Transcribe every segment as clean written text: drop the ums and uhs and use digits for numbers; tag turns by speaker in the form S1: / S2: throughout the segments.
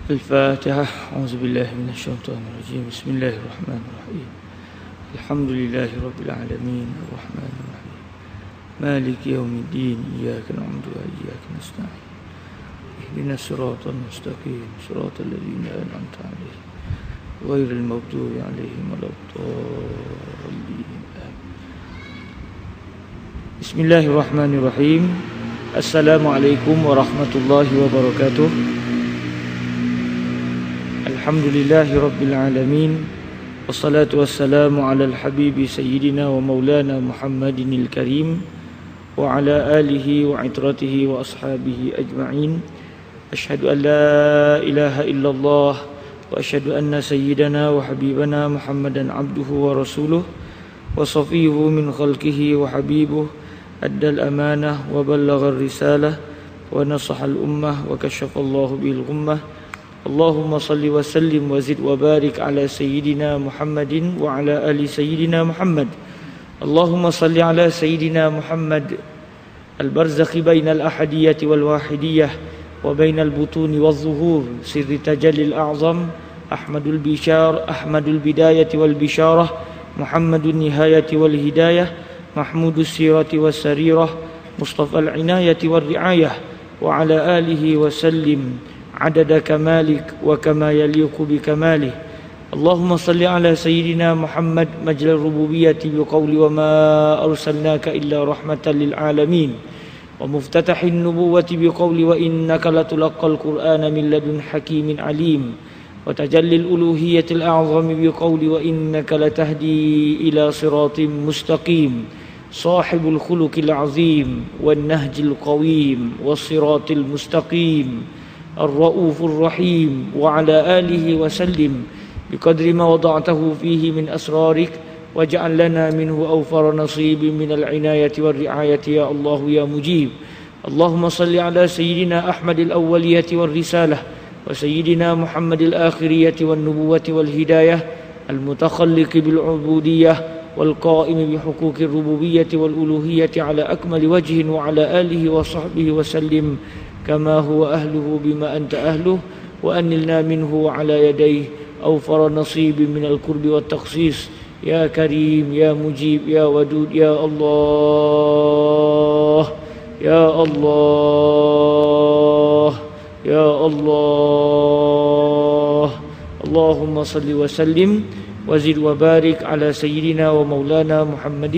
S1: الفاتحة. أعوذ بالله من الشيطان الرجيم. بسم الله الرحمن الرحيم. الحمد لله رب العالمين الرحمن الرحيم مالك يوم الدين إياك نعبد وإياك نستعين اهدنا الصراط المستقيم صراط الذين أنعمت عليهم غير المغضوب عليهم ولا الضالين. بسم الله الرحمن الرحيم. السلام عليكم ورحمة الله وبركاته. Alhamdulillahi Rabbil Alamin. Wassalatu wassalamu ala al-habibi sayyidina wa maulana Muhammadinil Karim wa ala alihi wa itratihi wa ashabihi ajma'in. Ashhadu an la ilaha illallah wa ashhadu anna sayyidana wa habibana Muhammadan abduhu wa rasuluh wa safiyuhu min khalqihi wa habibuh. Addal amanah wa ballagha ar-risalah wa nasaha al-ummah wa kashafa Allahu bil ghummah. Allahumma salli wa sallim wa zid wa barik ala sayyidina Muhammadin wa ala ali sayyidina Muhammad. Allahumma salli ala sayyidina Muhammad al-barzakhi bainal ahadiyyati wal wahidiyyah wa bainal butuni wal zuhur sirri tajallil a'zam Ahmadul bishar Ahmadul bidayati wal bisharah Muhammadun nihayati wal hidayah Mahmudus sirati was sarirah Mustafa al-inayati wal riayah wa ala alihi wa sallim عدد كمالك وكما يليق بكماله. اللهم صل على سيدنا محمد مجل الربوبية بقول وما أرسلناك إلا رحمة للعالمين ومفتتح النبوة بقول وإنك لتلقى القرآن من لدن حكيم عليم وتجلي الألوهية الأعظم بقول وإنك لتهدي إلى صراط مستقيم صاحب الخلق العظيم والنهج القويم والصراط المستقيم الرؤوف الرحيم وعلى آله وسلم بقدر ما وضعته فيه من أسرارك واجعل لنا منه أوفر نصيب من العناية والرعاية يا الله يا مجيب. اللهم صل على سيدنا أحمد الأولية والرسالة وسيدنا محمد الآخرية والنبوة والهداية المتخلق بالعبودية والقائم بحقوق الربوبية والألوهية على أكمل وجه وعلى آله وصحبه وسلم كما هو أهله بما أنت أهله وأنلنا منه على يديه أوفر نصيب من القرب والتخصيص يا كريم يا مجيب يا ودود يا الله يا الله يا الله. اللهم صل وسلم وزد وبارك على سيدنا ومولانا محمد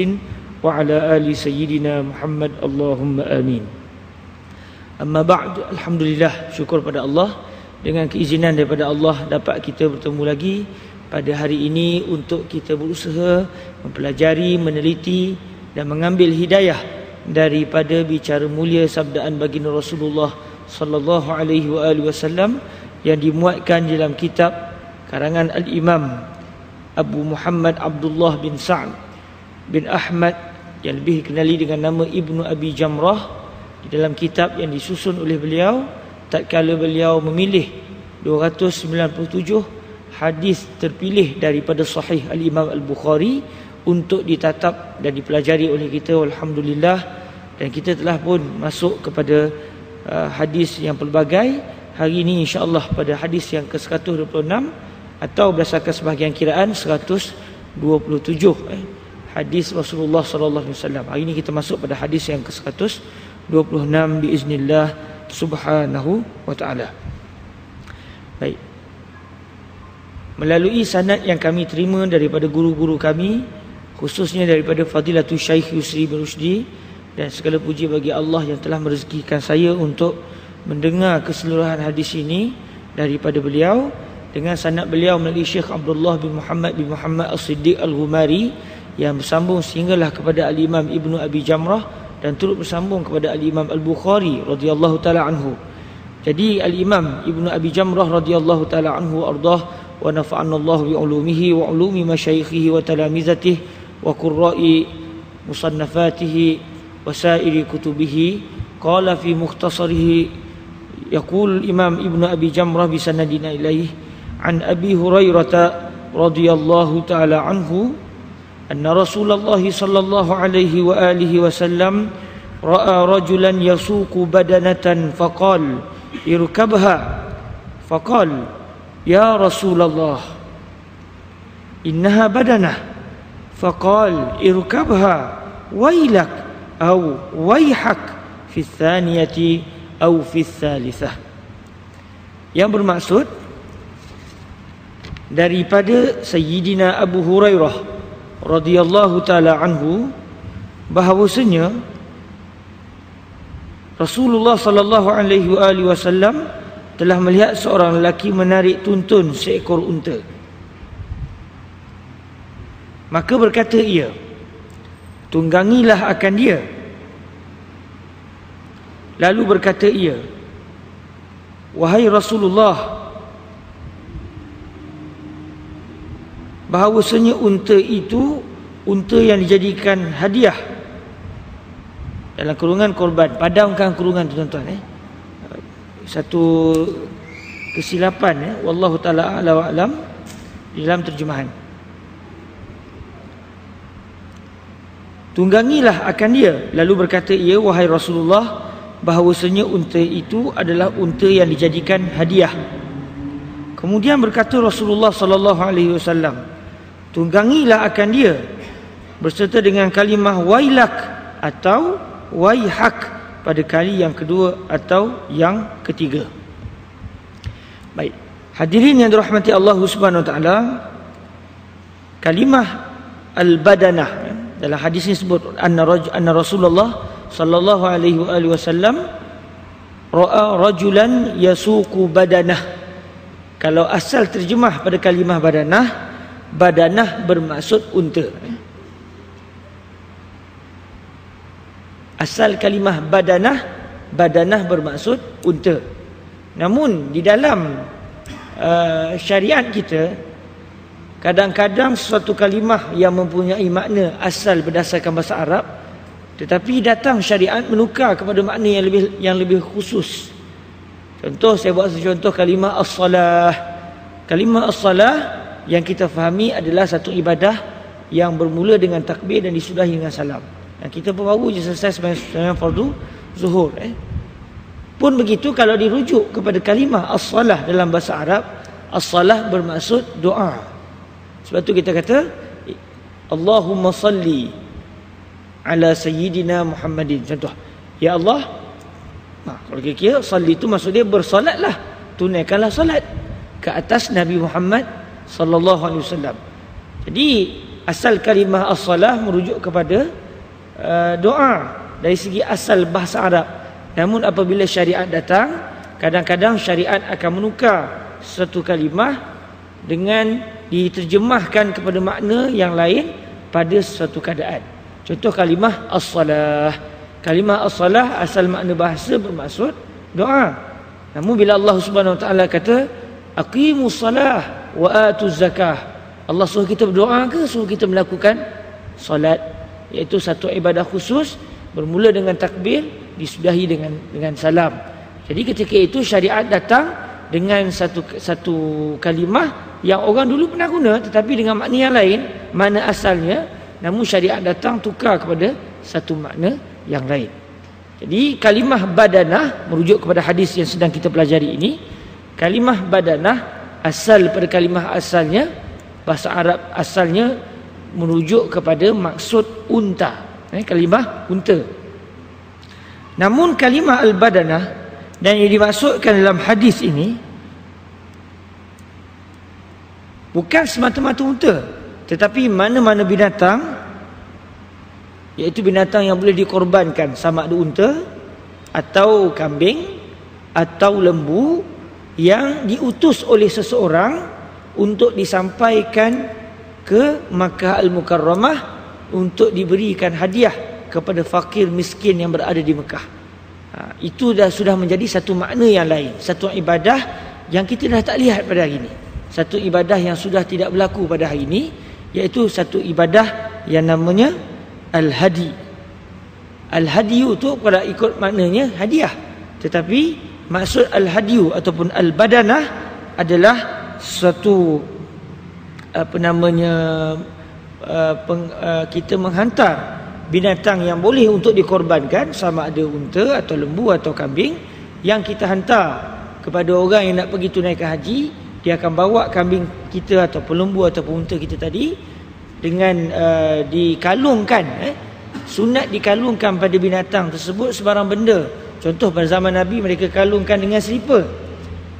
S1: وعلى آل سيدنا محمد اللهم آمين. Amma ba'd, alhamdulillah, syukur pada Allah. Dengan keizinan daripada Allah dapat kita bertemu lagi pada hari ini untuk kita berusaha mempelajari, meneliti dan mengambil hidayah daripada bicara mulia sabdaan baginda Rasulullah sallallahu alaihi wasallam yang dimuatkan dalam kitab karangan Al-Imam Abu Muhammad Abdullah bin Sa'd bin Ahmad yang lebih dikenali dengan nama Ibnu Abi Jamrah, di dalam kitab yang disusun oleh beliau tatkala beliau memilih 297 hadis terpilih daripada sahih Al-Imam Al-Bukhari untuk ditatap dan dipelajari oleh kita. Alhamdulillah, dan kita telah pun masuk kepada hadis yang pelbagai. Hari ini insya-Allah pada hadis yang ke-126 atau berdasarkan sebahagian kiraan 127 hadis Rasulullah sallallahu alaihi wasallam. Hari ini kita masuk pada hadis yang ke-126 biiznillah subhanahu wa ta'ala. Baik. Melalui sanad yang kami terima daripada guru-guru kami, khususnya daripada Fadilatul Syekh Yusri bin Rushdi, dan segala puji bagi Allah yang telah merezekikan saya untuk mendengar keseluruhan hadis ini daripada beliau, dengan sanad beliau melalui Syekh Abdullah bin Muhammad As-Siddiq Al-Ghumari yang bersambung sehinggalah kepada Al-Imam Ibnu Abi Jamrah dan turut bersambung kepada Al-Imam Al-Bukhari radhiyallahu taala anhu. Jadi Al-Imam Ibnu Abi Jamrah radhiyallahu taala anhu ardah wa nafa'ana Allah bi ulumihi wa ulumi masyayikhihi wa talamizatihi wa qurra'i musannafatihi wa sa'iri kutubihi qala fi mukhtasarihi yaqul Imam Ibnu Abi Jamrah bi sanadina ilaihi an Abi Hurairah radhiyallahu taala anhu anna Rasulullah sallallahu alaihi wa alihi wasallam ra'a rajulan yasuqu badanatan faqala irkabha faqal ya Rasulullah innaha badanah, faqal irkabha wailak au waihak fi tsaniyati au fi tsalitsah. Yang bermaksud daripada Sayyidina Abu Hurairah radhiyallahu taala anhu bahawasanya Rasulullah sallallahu alaihi wasallam telah melihat seorang lelaki menarik tuntun seekor unta. Maka berkata ia, tunggangilah akan dia. Lalu berkata ia, wahai Rasulullah, bahawasanya unta itu unta yang dijadikan hadiah dalam kurungan korban. Padamkan kurungan tu tuan-tuan. Satu kesilapan wallahu taala a'la wa alam dalam terjemahan. Tunggangilah akan dia. Lalu berkata ia, wahai Rasulullah, bahawasanya unta itu adalah unta yang dijadikan hadiah. Kemudian berkata Rasulullah sallallahu alaihi wasallam, tunggangilah akan dia berserta dengan kalimah wailak atau waihak pada kali yang kedua atau yang ketiga. Baik, hadirin yang dirahmati Allah Subhanahu wa taala, kalimah al-badanah dalam hadis ini sebut anna Rasulullah sallallahu alaihi wasallam ra'a rajulan yasuqu badanah. Kalau asal terjemah pada kalimah badanah, badanah bermaksud unta. Asal kalimah badanah, badanah bermaksud unta. Namun di dalam syariat kita, kadang-kadang suatu kalimah yang mempunyai makna asal berdasarkan bahasa Arab, tetapi datang syariat menukar kepada makna yang lebih khusus. Contoh, saya buat contoh kalimah as-salah. Kalimah as-salah yang kita fahami adalah satu ibadah yang bermula dengan takbir dan disudahi dengan salam. Dan kita pun baru je selesai sembahyang fardu zuhur. Pun begitu kalau dirujuk kepada kalimah as-salah dalam bahasa Arab, as-salah bermaksud doa. Sebab tu kita kata Allahumma salli ala sayyidina Muhammadin. Contoh, ya Allah, kalau kira-kira salli itu maksud dia bersolatlah, tunaikanlah solat ke atas Nabi Muhammad sallallahu alaihi wasallam. Jadi asal kalimah as-salah merujuk kepada doa dari segi asal bahasa Arab. Namun apabila syariat datang, kadang-kadang syariat akan menukar satu kalimah dengan diterjemahkan kepada makna yang lain pada suatu keadaan. Contoh kalimah as-salah. Kalimah as-salah asal makna bahasa bermaksud doa. Namun bila Allah Subhanahu wa taala kata aqimus salah wa atuz zakah, Allah suruh kita berdoa ke suruh kita melakukan solat, iaitu satu ibadah khusus bermula dengan takbir disudahi dengan salam. Jadi ketika itu syariat datang dengan satu kalimah yang orang dulu pernah guna tetapi dengan makna yang lain, makna asalnya, namun syariat datang tukar kepada satu makna yang lain. Jadi kalimah badanah merujuk kepada hadis yang sedang kita pelajari ini. Kalimah badanah asal pada kalimah asalnya, bahasa Arab asalnya merujuk kepada maksud unta, kalimah unta. Namun kalimah al-badanah dan yang dimaksudkan dalam hadis ini bukan semata-mata unta, tetapi mana-mana binatang, iaitu binatang yang boleh dikorbankan, sama ada unta atau kambing atau lembu yang diutus oleh seseorang untuk disampaikan ke Makkah Al-Mukarramah untuk diberikan hadiah kepada fakir miskin yang berada di Mekah. Itu sudah menjadi satu makna yang lain, satu ibadah yang kita dah tak lihat pada hari ini, satu ibadah yang sudah tidak berlaku pada hari ini, iaitu satu ibadah yang namanya al-hadi. Al-hadiyu tu kalau ikut maknanya hadiah, tetapi maksud al-hadiyu ataupun al-badanah adalah suatu kita menghantar binatang yang boleh untuk dikorbankan, sama ada unta atau lembu atau kambing, yang kita hantar kepada orang yang nak pergi tunaikan haji, dia akan bawa kambing kita ataupun lembu ataupun unta kita tadi dengan dikalungkan. Sunat dikalungkan pada binatang tersebut sebarang benda. Contoh pada zaman Nabi mereka kalungkan dengan selipar.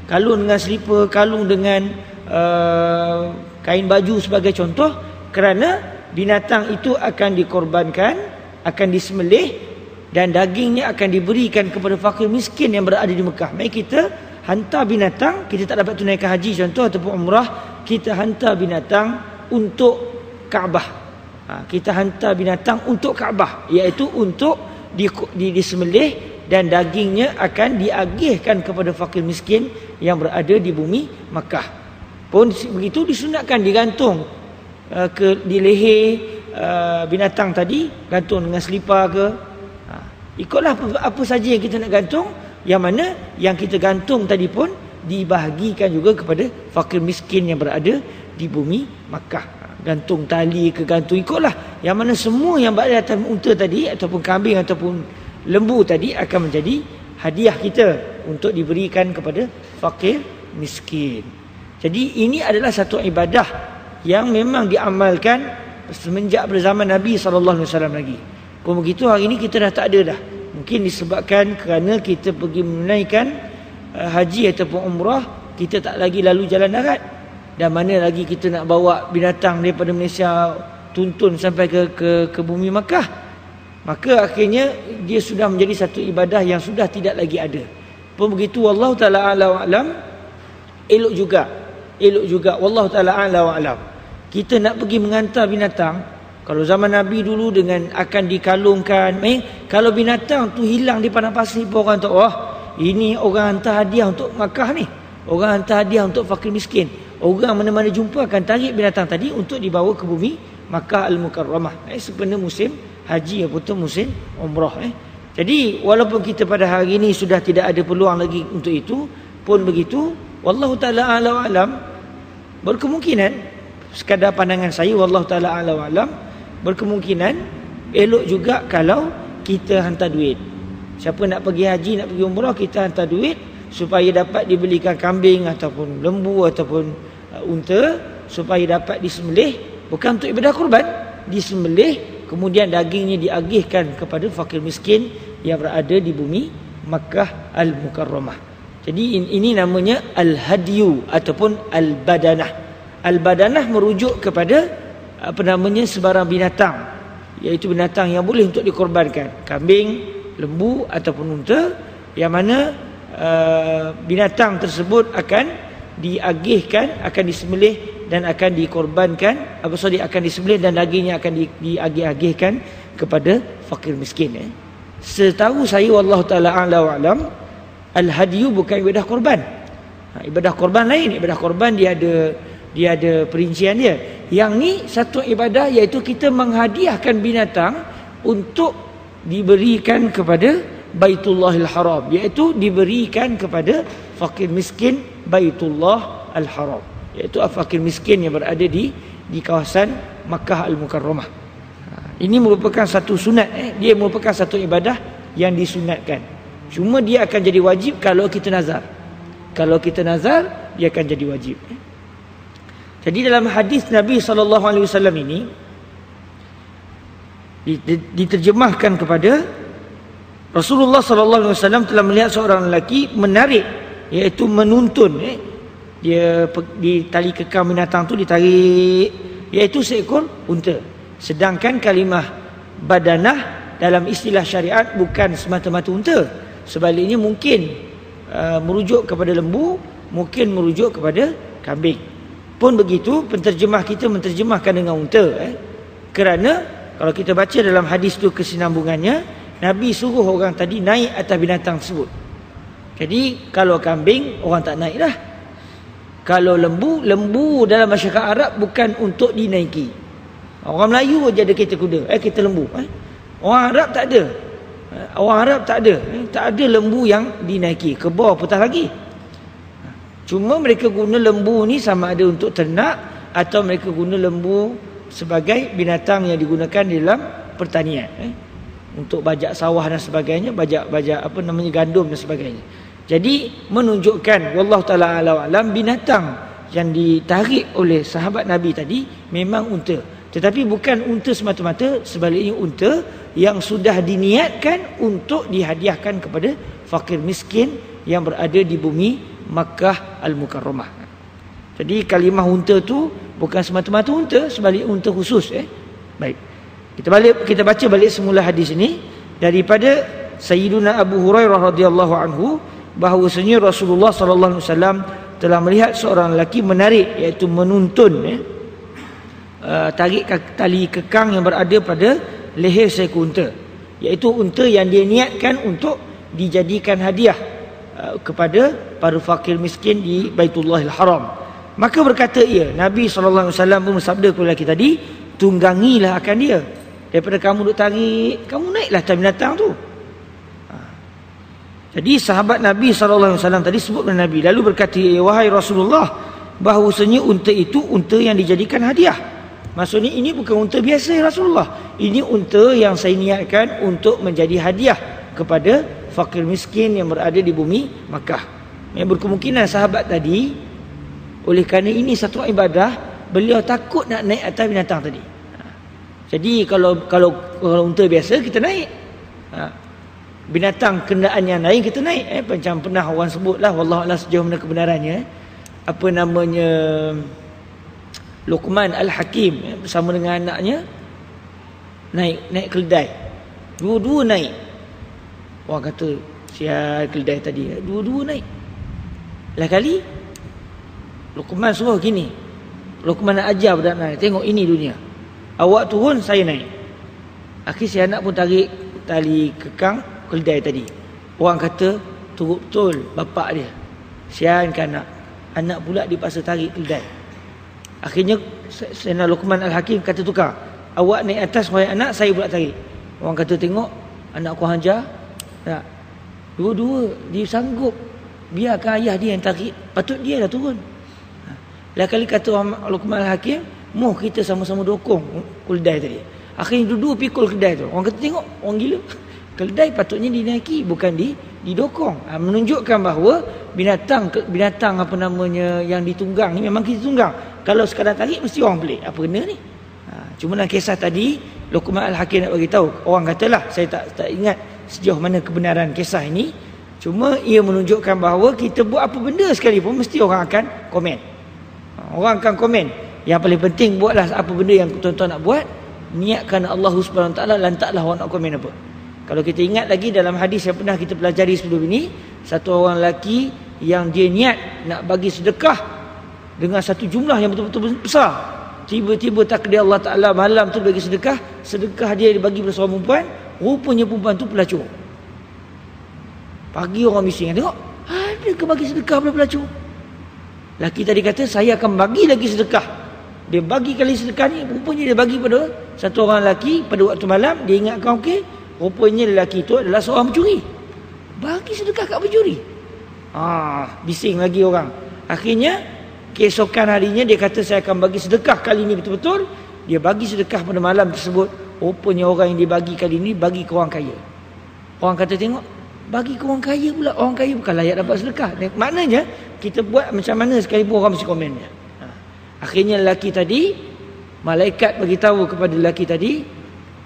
S1: Kalung dengan selipar, kalung dengan kain baju sebagai contoh, kerana binatang itu akan dikorbankan, akan disembelih dan dagingnya akan diberikan kepada fakir miskin yang berada di Mekah. Mari kita hantar binatang, kita tak dapat tunaikan haji contoh ataupun umrah, kita hantar binatang untuk Kaabah. Kita hantar binatang untuk Kaabah, iaitu untuk disembelih dan dagingnya akan diagihkan kepada fakir miskin yang berada di bumi Makkah. Pun begitu disunatkan digantung di leher binatang tadi, gantung dengan selipar ke. Ikutlah apa saja yang kita nak gantung, yang mana yang kita gantung tadi pun dibahagikan juga kepada fakir miskin yang berada di bumi Makkah. Gantung tali ke, gantung, ikutlah yang mana semua yang berada atas unta tadi ataupun kambing ataupun lembu tadi akan menjadi hadiah kita untuk diberikan kepada fakir miskin. Jadi ini adalah satu ibadah yang memang diamalkan semenjak zaman Nabi SAW lagi. Pun begitu hari ini kita dah tak ada dah. Mungkin disebabkan kerana kita pergi menunaikan haji ataupun umrah, kita tak lagi lalu jalan darat. Dan mana lagi kita nak bawa binatang daripada Malaysia tuntun sampai ke bumi Makkah. Maka akhirnya dia sudah menjadi satu ibadah yang sudah tidak lagi ada. Pun begitu, wallahu taala alam, elok juga wallahu taala alam. Kita nak pergi mengantar binatang, kalau zaman Nabi dulu dengan akan dikalungkan, kalau binatang tu hilang di padang pasir pun orang tahu, ini orang hantar hadiah untuk Makkah ni, orang hantar hadiah untuk fakir miskin. Orang mana-mana jumpa akan tarik binatang tadi untuk dibawa ke bumi Makkah Al-Mukarramah. Sebenarnya musim haji ataupun musim umrah. Jadi walaupun kita pada hari ini sudah tidak ada peluang lagi untuk itu, pun begitu, wallahu taala alam, berkemungkinan, sekadar pandangan saya, wallahu taala alam, berkemungkinan elok juga kalau kita hantar duit. Siapa nak pergi haji, nak pergi umrah, kita hantar duit supaya dapat dibelikan kambing ataupun lembu ataupun unta, supaya dapat disembelih, bukan untuk ibadah kurban, disembelih kemudian dagingnya diagihkan kepada fakir miskin yang berada di bumi Makkah Al-Mukarramah. Jadi ini namanya al-hadyu ataupun al-badanah. Al-badanah merujuk kepada sebarang binatang, iaitu binatang yang boleh untuk dikorbankan, kambing, lembu ataupun unta, yang mana binatang tersebut akan diagihkan, akan disembelih dan akan dikorbankan, akan disembelih dan dagingnya akan diagih-agihkan kepada fakir miskin. Setahu saya, wallahu taala alam, al-hadyu bukan ibadah korban. Ibadah korban lain, ibadah korban dia ada perincian dia. Yang ni satu ibadah, iaitu kita menghadiahkan binatang untuk diberikan kepada Baitullahil Haram, iaitu diberikan kepada fakir miskin Baitullah Al-Haram, iaitu fakir miskin yang berada di kawasan Makkah Al-Mukarramah. Ini merupakan satu sunat, dia merupakan satu ibadah yang disunatkan. Cuma dia akan jadi wajib kalau kita nazar. Kalau kita nazar, dia akan jadi wajib. Jadi dalam hadis Nabi SAW ini diterjemahkan kepada Rasulullah SAW telah melihat seorang lelaki menarik, iaitu menuntun, dia di tali kekang binatang tu ditarik, iaitu seekor unta. Sedangkan kalimah badanah dalam istilah syariat bukan semata-mata unta, sebaliknya mungkin merujuk kepada lembu, mungkin merujuk kepada kambing. Pun begitu, penterjemah kita menterjemahkan dengan unta, kerana kalau kita baca dalam hadis tu kesinambungannya, Nabi suruh orang tadi naik atas binatang tersebut. Jadi kalau kambing orang tak naik dah. Kalau lembu dalam masyarakat Arab bukan untuk dinaiki. Orang Melayu je ada kereta kuda, kereta lembu. Orang Arab tak ada. Orang Arab tak ada. Tak ada lembu yang dinaiki. Kebau petah lagi. Cuma mereka guna lembu ni sama ada untuk ternak atau mereka guna lembu sebagai binatang yang digunakan dalam pertanian. Untuk bajak sawah dan sebagainya, bajak gandum dan sebagainya. Jadi menunjukkan wallahu taala alam binatang yang ditarik oleh sahabat Nabi tadi memang unta. Tetapi bukan unta semata-mata, sebaliknya unta yang sudah diniatkan untuk dihadiahkan kepada fakir miskin yang berada di bumi Makkah Al-Mukarramah. Jadi kalimah unta tu bukan semata-mata unta, sebaliknya unta khusus. Baik. Kita baca balik semula hadis ini daripada Sayyiduna Abu Hurairah radhiyallahu anhu, bahawasanya Rasulullah sallallahu alaihi wasallam telah melihat seorang lelaki menarik, iaitu menuntun tarik tali kekang yang berada pada leher seekor unta, iaitu unta yang dia niatkan untuk dijadikan hadiah kepada para fakir miskin di Baitullahil Haram. Maka berkata ia, Nabi sallallahu alaihi wasallam pun bersabda kepada lelaki tadi, tunggangilah akan dia. Daripada kamu duk tarik, kamu naiklah atas binatang tu. Jadi sahabat Nabi sallallahu alaihi wasallam tadi sebut kepada Nabi, lalu berkata, wahai Rasulullah, bahawasanya unta itu unta yang dijadikan hadiah. Maksudnya ini bukan unta biasa ya Rasulullah. Ini unta yang saya niatkan untuk menjadi hadiah kepada fakir miskin yang berada di bumi Makkah. Yang berkemungkinan sahabat tadi, oleh kerana ini satu ibadah, beliau takut nak naik atas binatang tadi. Jadi kalau unta biasa kita naik, binatang kendaan yang lain kita naik. Macam pernah orang sebutlah, wallahu a'lam sejauh mana kebenarannya, apa namanya, Luqman Al-Hakim bersama dengan anaknya naik keledai. Dua-dua naik. Orang kata sial keledai tadi, dua-dua naik. Lah kali Luqman suruh gini, Luqman nak ajar budak naik, tengok ini dunia, awak turun saya naik. Akhir si anak pun tarik tali kekang keledai tadi. Orang kata turut betul bapak dia, sian kan anak pula dipaksa tarik keledai. Akhirnya Sayyidina Luqman Al-Hakim kata tukar, awak naik atas wahai anak, saya pula tarik. Orang kata tengok anak ku hajar tak, dua-dua dia sanggup, biarkan ayah dia yang tarik, patut dia dah turun. Lah kali kata orang Luqman Al-Hakim, moh kita sama-sama dokong keledai tadi. Akhirnya dua-dua pikul keledai tu. Orang kata tengok, orang gila, keledai patutnya dinaiki, bukan didokong. Menunjukkan bahawa binatang apa namanya yang ditunggang ni memang kita tunggang. Kalau sekadar tarik mesti orang pelik, apa kena ni? Cuma dalam kisah tadi Luqman Al-Hakim nak bagi tahu, orang katalah, saya tak ingat sejauh mana kebenaran kisah ini, cuma ia menunjukkan bahawa kita buat apa benda sekalipun mesti orang akan komen. Orang akan komen. Yang paling penting buatlah apa benda yang tuan-tuan nak buat, niatkan Allah Subhanahu Wa Taala, lantaklah orang nak komen apa. Kalau kita ingat lagi dalam hadis yang pernah kita pelajari sebelum ini, satu orang lelaki yang dia niat nak bagi sedekah dengan satu jumlah yang betul-betul besar. Tiba-tiba takdir Allah Ta'ala malam tu bagi sedekah dia dibagi pada seorang perempuan. Rupanya perempuan tu pelacur. Pagi orang bising, tengok, ada ke bagi sedekah pada pelacur? Laki tadi kata, saya akan bagi lagi sedekah. Dia bagi kali sedekah ni, rupanya dia bagi pada satu orang lelaki pada waktu malam. Dia ingatkan okey, rupanya lelaki itu adalah seorang pencuri. Bagi sedekah kat pencuri. Bising lagi orang. Akhirnya keesokan harinya dia kata, saya akan bagi sedekah kali ini betul-betul. Dia bagi sedekah pada malam tersebut. Rupanya orang yang dibagi kali ini bagi ke orang kaya. Orang kata tengok, bagi ke orang kaya pula. Orang kaya bukan layak dapat sedekah. Maknanya kita buat macam mana sekalipun orang mesti komennya. Akhirnya lelaki tadi, malaikat beritahu kepada lelaki tadi,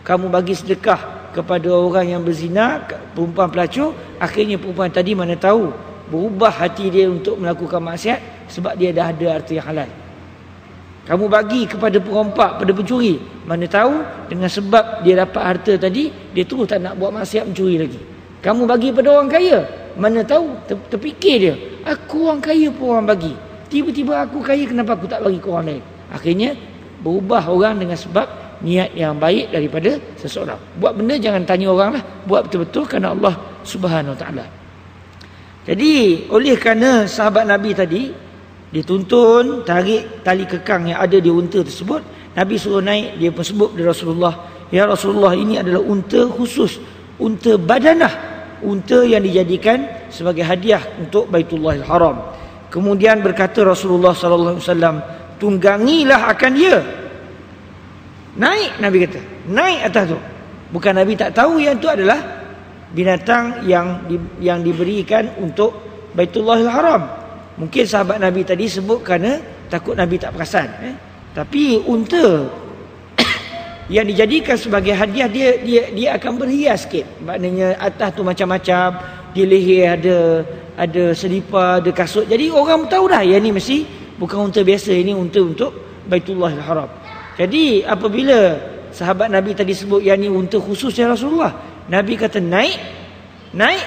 S1: kamu bagi sedekah kepada orang yang berzina, perempuan pelacur. Akhirnya perempuan tadi mana tahu, berubah hati dia untuk melakukan maksiat sebab dia dah ada harta yang halal. Kamu bagi kepada perompak, pada pencuri, mana tahu dengan sebab dia dapat harta tadi, dia terus tak nak buat maksiat mencuri lagi. Kamu bagi pada orang kaya, mana tahu terfikir dia, aku orang kaya pun orang bagi, tiba-tiba aku kaya, kenapa aku tak bagi ke orang lain? Akhirnya berubah orang dengan sebab niat yang baik daripada seseorang. Buat benda jangan tanya orang lah, buat betul-betul kerana Allah Subhanahu Wa Taala. Jadi oleh kerana sahabat Nabi tadi dituntun tarik tali kekang yang ada di unta tersebut, Nabi suruh naik. Dia pun sebut kepada Rasulullah, ya Rasulullah, ini adalah unta khusus, unta badanah, unta yang dijadikan sebagai hadiah untuk Baitullahil Haram. Kemudian berkata Rasulullah sallallahu alaihi wasallam, tunggangilah akan dia. Naik, Nabi kata, naik atas tu. Bukan Nabi tak tahu yang tu adalah binatang yang diberikan untuk Baitullahil Haram. Mungkin sahabat Nabi tadi sebut kerana takut Nabi tak perasan. Tapi unta yang dijadikan sebagai hadiah, dia akan berhias sikit. Maknanya atas tu macam-macam, di leher ada selipar, ada kasut. Jadi orang tahu dah yang ni mesti bukan unta biasa, ini unta untuk Baitullahil Haram. Jadi apabila sahabat Nabi tadi sebut yang ni unta khusus ya Rasulullah, Nabi kata naik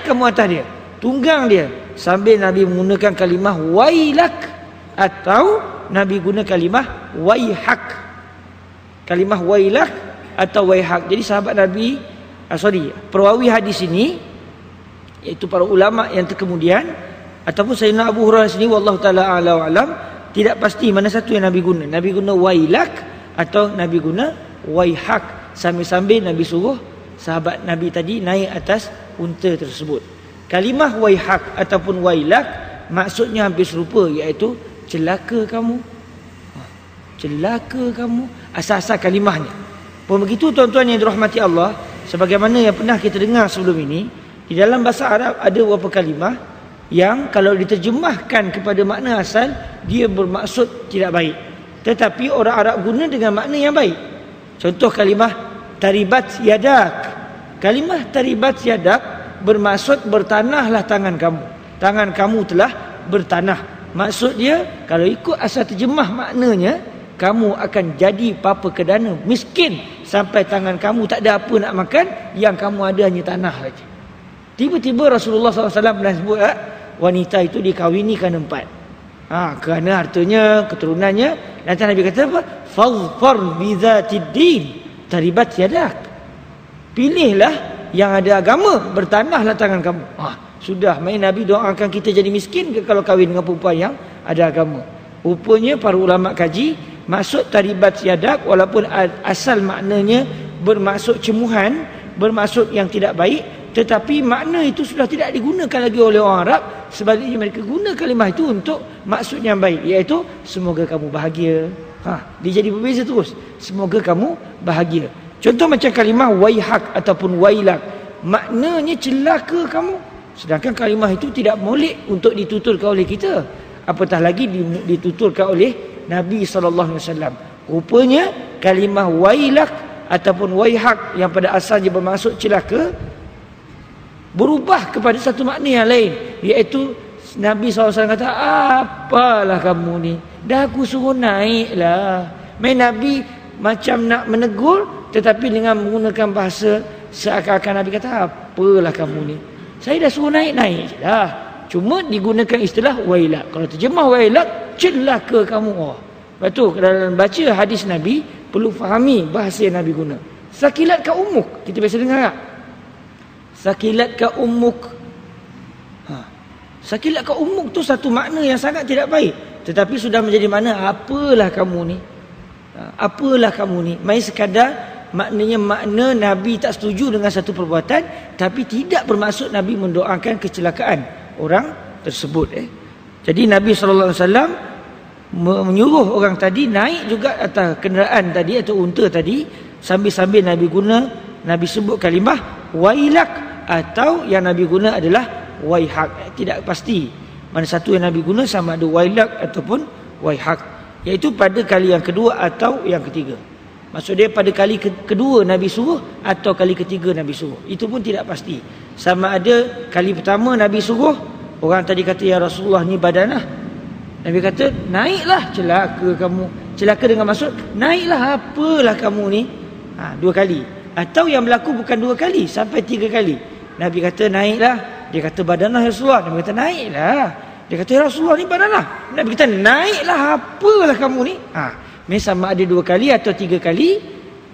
S1: kamu atas dia, tunggang dia, sambil Nabi menggunakan kalimah wailak atau Nabi guna kalimah waihak. Kalimah wailak atau waihak. Jadi sahabat Nabi, perawi hadis ini, iaitu para ulama yang terkemudian ataupun Sayyidina Abu Hurairah sini, wallahu taala a'lam wa alam, tidak pasti mana satu yang Nabi guna. Nabi guna wailak atau Nabi guna waihak. Sambil-sambil Nabi suruh sahabat Nabi tadi naik atas unta tersebut. Kalimah waihak ataupun wailak maksudnya hampir serupa, iaitu celaka kamu. Celaka kamu, asal-asal kalimahnya. Pun begitu tuan-tuan yang dirahmati Allah, sebagaimana yang pernah kita dengar sebelum ini, di dalam bahasa Arab ada beberapa kalimah yang kalau diterjemahkan kepada makna asal, dia bermaksud tidak baik, tetapi orang Arab guna dengan makna yang baik. Contoh kalimah taribat yadak. Kalimah taribat yadak bermaksud bertanahlah tangan kamu. Tangan kamu telah bertanah. Maksud dia, kalau ikut asal terjemah maknanya, kamu akan jadi papa kedana, miskin sampai tangan kamu tak ada apa nak makan, yang kamu ada hanya tanah saja. Tiba-tiba Rasulullah SAW pernah sebut wanita itu dikahwini kerana 4. Kerana hartanya, keturunannya. Nanti Nabi kata apa? Fadhfar bizatiddin taribat yadak. Pilihlah yang ada agama, bertanahlah tangan kamu. Sudah, main Nabi doakan kita jadi miskin ke kalau kahwin dengan perempuan yang ada agama. Rupanya para ulama kaji, maksud taribat yadak walaupun asal maknanya bermaksud cemuhan, bermaksud yang tidak baik, tetapi makna itu sudah tidak digunakan lagi oleh orang Arab. Sebaliknya mereka guna kalimah itu untuk maksud yang baik, iaitu semoga kamu bahagia. Dia jadi berbeza terus. Semoga kamu bahagia. Contoh macam kalimah waihak ataupun wailak, maknanya celaka kamu. Sedangkan kalimah itu tidak molek untuk dituturkan oleh kita, apatah lagi dituturkan oleh Nabi SAW. Rupanya kalimah wailak ataupun waihak yang pada asalnya bermaksud celaka, berubah kepada satu makna yang lain, iaitu Nabi SAW kata, apalah kamu ni, dah aku suruh naik lah. Main Nabi macam nak menegur, tetapi dengan menggunakan bahasa seakan-akan Nabi kata, apalah kamu ni, saya dah suruh naik je dah. Cuma digunakan istilah wailak. Kalau terjemah wailak, celaka kamu. Lepas tu dalam baca hadis Nabi, perlu fahami bahasa yang Nabi guna. Sakilat ka ummuk, kita biasa dengar tak? Sakilat ka ummuk. Sakilat ka ummuk tu satu makna yang sangat tidak baik, tetapi sudah menjadi makna apalah kamu ni. Apalah kamu ni. Main sekadar maknanya makna Nabi tak setuju dengan satu perbuatan, tapi tidak bermaksud Nabi mendoakan kecelakaan orang tersebut. Jadi Nabi SAW menyuruh orang tadi naik juga atas kenderaan tadi atau unta tadi, sambil-sambil Nabi sebut kalimah wailak, atau yang Nabi guna adalah waihak. Tidak pasti mana satu yang Nabi guna, sama ada wailak ataupun waihak, iaitu pada kali yang kedua atau yang ketiga. Maksud dia pada kali kedua Nabi suruh atau kali ketiga Nabi suruh. Itu pun tidak pasti. Sama ada kali pertama Nabi suruh, orang tadi kata, ya Rasulullah ni badanah. Nabi kata, naiklah, celaka kamu. Celaka dengan maksud, naiklah, apalah kamu ni. 2 kali. Atau yang berlaku bukan 2 kali, sampai 3 kali. Nabi kata, naiklah. Dia kata, badanah ya Rasulullah. Nabi kata, naiklah. Dia kata, ya Rasulullah ni badanah. Nabi kata, naiklah, apalah kamu ni. Sama ada 2 kali atau 3 kali,